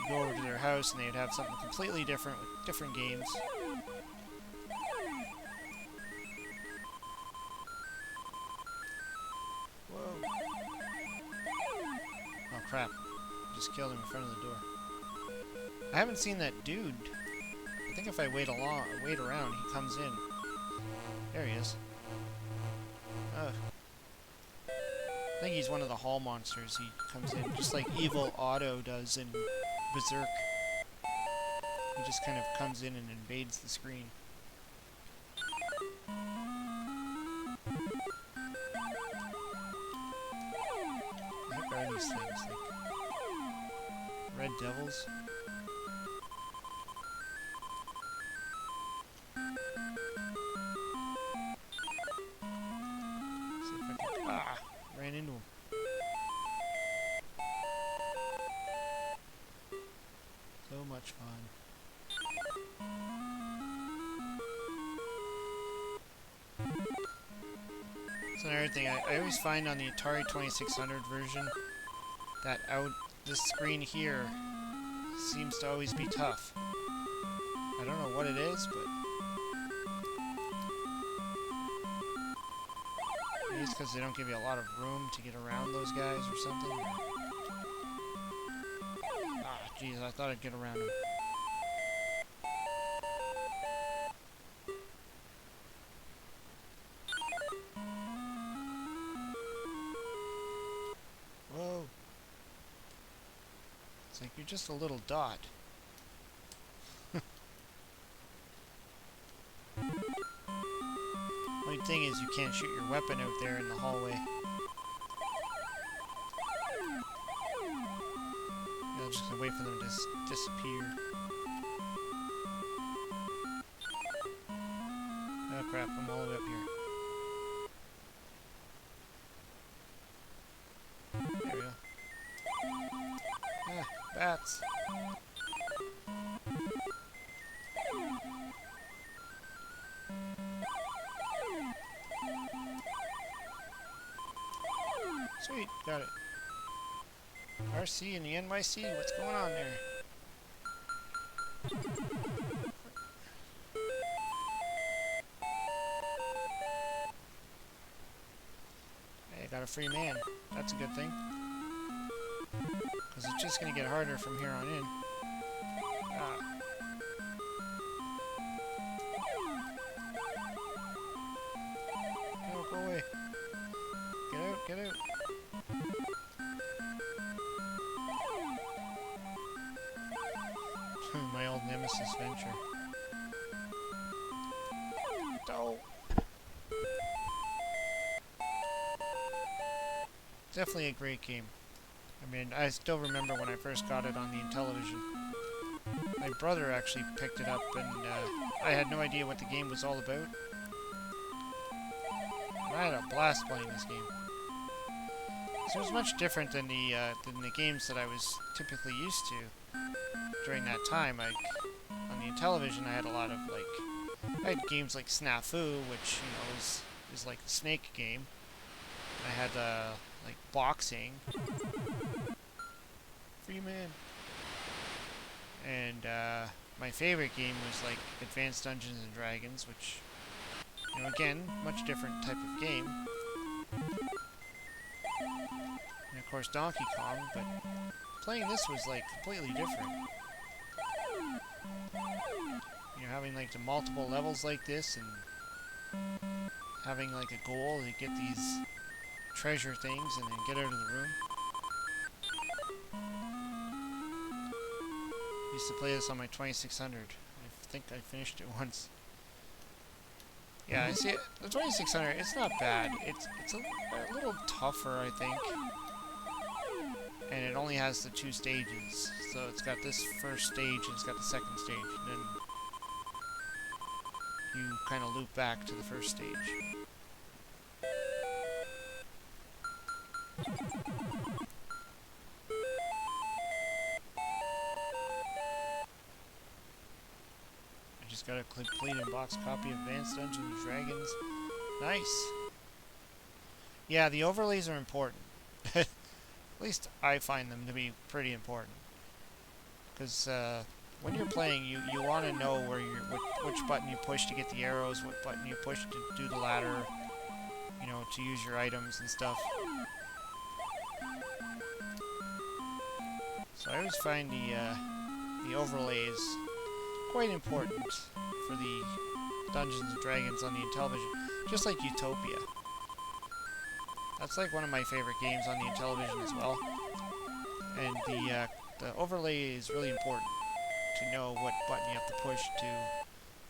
go over to their house and they'd have something completely different with different games. Whoa. Oh crap. Just killed him in front of the door. I haven't seen that dude. I think if I wait around, he comes in. There he is. I think he's one of the hall monsters. He comes in just like Evil Otto does in Berserk. He just kind of comes in and invades the screen. What are these things? Like red devils? Ran into him. So much fun. That's another thing. I always find on the Atari 2600 version that this screen here seems to always be tough. I don't know what it is, but maybe it's because they don't give you a lot of room to get around those guys or something. Ah, jeez, I thought I'd get around them. Whoa. It's like you're just a little dot. Only thing is you can't shoot your weapon out there in the hallway. You'll just wait for them to disappear. Oh crap, I'm all the way up here. There we go. Ah, bats. Sweet, got it. RC and the NYC, what's going on there? Hey, I got a free man. That's a good thing. Because it's just going to get harder from here on in. Ah. No, go away. Get out, get out. My old nemesis venture. Oh. Definitely a great game. I mean, I still remember when I first got it on the Intellivision. My brother actually picked it up, and I had no idea what the game was all about. And I had a blast playing this game. So it was much different than the games that I was typically used to during that time. Like on the Intellivision, I had a lot of I had games like Snafu, which is like the Snake game. I had like boxing. Free man. And my favorite game was like Advanced Dungeons and Dragons, which, you know, again, much different type of game. And of course Donkey Kong, but playing this was like completely different. You know, having like the multiple levels like this and having like a goal to get these treasure things and then get out of the room. Used to play this on my 2600. I think I finished it once. Yeah, I see it. The 2600, it's not bad. It's a little tougher, I think. And it only has the 2 stages. So it's got this first stage and it's got the second stage. And then you kind of loop back to the first stage. Just got a complete in-box copy of Advanced Dungeons and Dragons. Nice. Yeah, the overlays are important. At least I find them to be pretty important. Because when you're playing, you want to know where which button you push to get the arrows, what button you push to do the ladder, you know, to use your items and stuff. So I always find the overlays quite important for the Dungeons and Dragons on the Intellivision, just like Utopia. That's like one of my favorite games on the Intellivision as well. And the overlay is really important to know what button you have to push to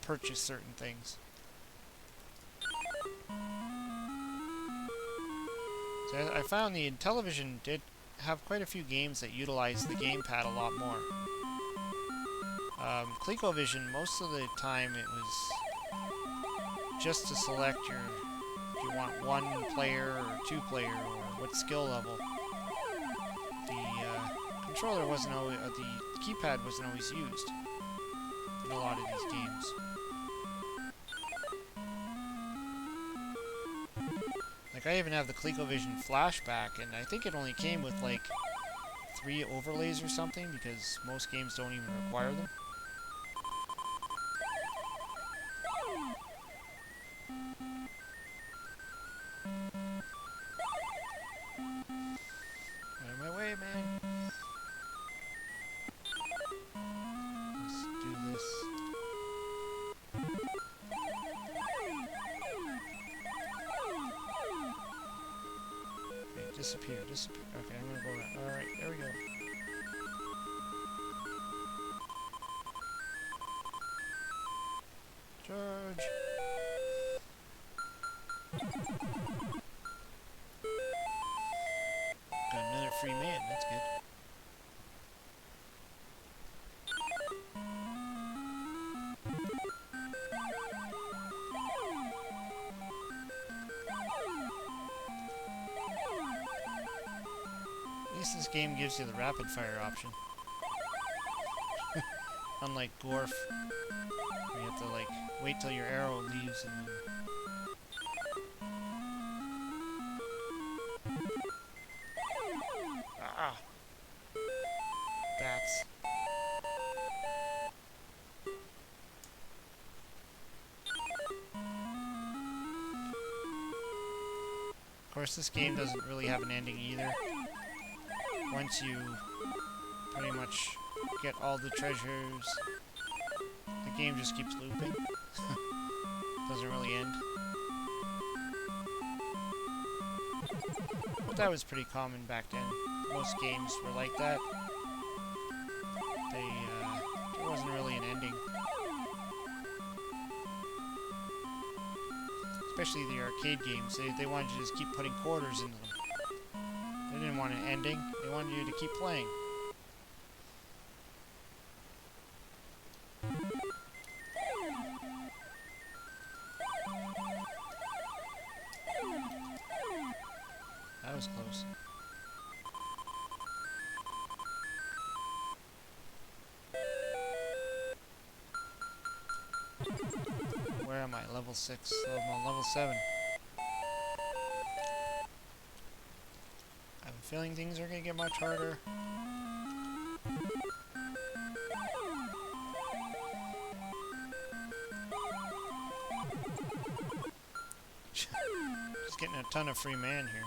purchase certain things. So I found the Intellivision did have quite a few games that utilize the gamepad a lot more. Colecovision, most of the time it was just to select if you want 1 player or 2 player or what skill level. The controller wasn't always, the keypad wasn't always used in a lot of these games. Like I even have the Colecovision flashback, and I think it only came with like 3 overlays or something because most games don't even require them. Out of my way, man. Let's do this. Okay, disappear. Okay, I'm gonna go around. Alright, there we go. Charge! Got another free man, that's good. At least this game gives you the rapid fire option. Unlike Gorf, where you have to like wait till your arrow leaves and then... Ah! Bats. Of course, this game doesn't really have an ending either. Once you pretty much get all the treasures, the game just keeps looping. Doesn't really end. But that was pretty common back then. Most games were like that. There wasn't really an ending. Especially the arcade games. They wanted you to just keep putting quarters into them. They didn't want an ending. They wanted you to keep playing. That was close. Where am I? Level 6. So I'm on level 7. feeling things are gonna get much harder. Just getting a ton of free man here.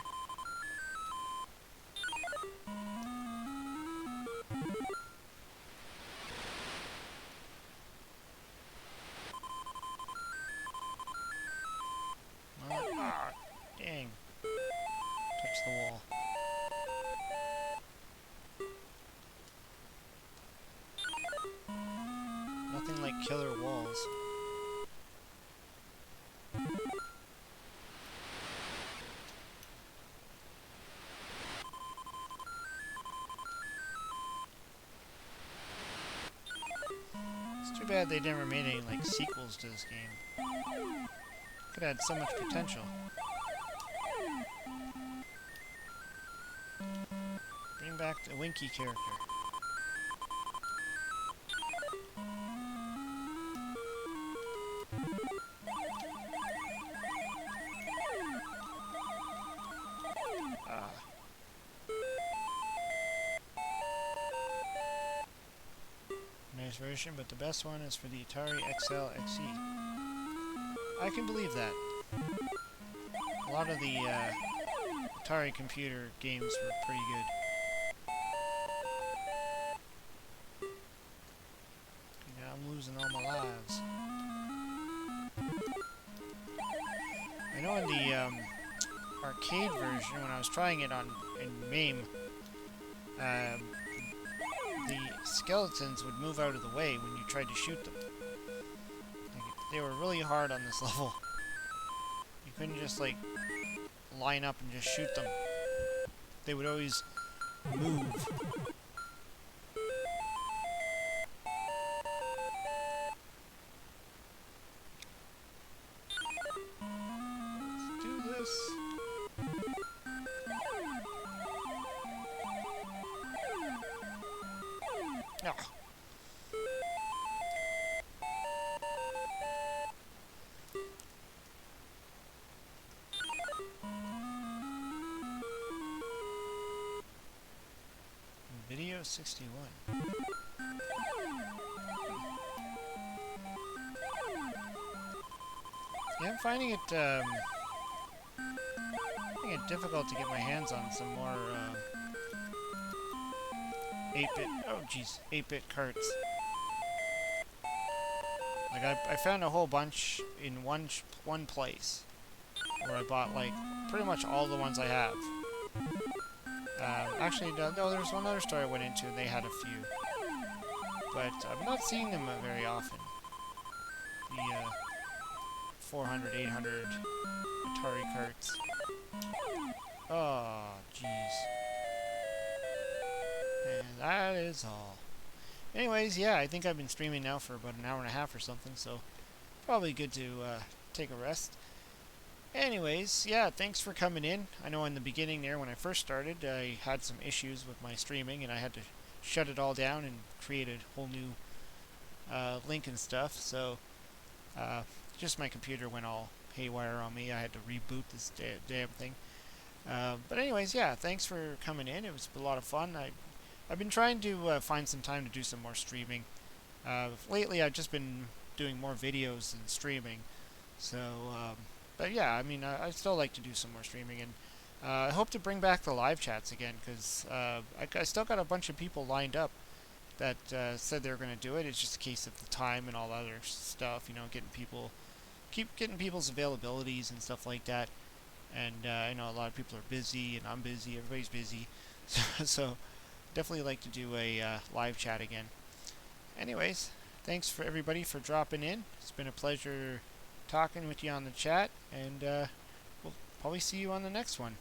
Ah, dang. Touch the wall. Nothing like killer walls. It's too bad they never made any like sequels to this game. Could have had so much potential. Bring back the Winky character. Ah. Nice version, but the best one is for the Atari XL XE. I can believe that. A lot of the Atari computer games were pretty good. Now I'm losing all my lives. I know in the arcade version, when I was trying it in MAME, the skeletons would move out of the way when you tried to shoot them. Like, they were really hard on this level. You couldn't just like line up and just shoot them. They would always move. Let's do this. No. Video 61. Yeah, I'm finding it difficult to get my hands on some more 8-bit. Oh, jeez, 8-bit carts. Like I found a whole bunch in one place where I bought like pretty much all the ones I have. Actually, no, there's one other store I went into and they had a few, but I'm not seeing them very often. The 400, 800 Atari carts. Oh, jeez. And that is all. Anyways, yeah, I think I've been streaming now for about an hour and a half or something, so probably good to take a rest. Anyways, yeah, thanks for coming in. I know in the beginning there, when I first started, I had some issues with my streaming, and I had to shut it all down and create a whole new link and stuff, so just my computer went all haywire on me. I had to reboot this damn thing. But anyways, yeah, thanks for coming in. It was a lot of fun. I've been trying to find some time to do some more streaming. Lately, I've just been doing more videos than streaming. So, but yeah, I mean, I still like to do some more streaming, and I hope to bring back the live chats again, because I still got a bunch of people lined up that said they were going to do it. It's just a case of the time and all the other stuff, you know, keep getting people's availabilities and stuff like that. And I know a lot of people are busy, and I'm busy, everybody's busy, so definitely like to do a live chat again. Anyways, thanks for everybody for dropping in. It's been a pleasure talking with you on the chat, and we'll probably see you on the next one.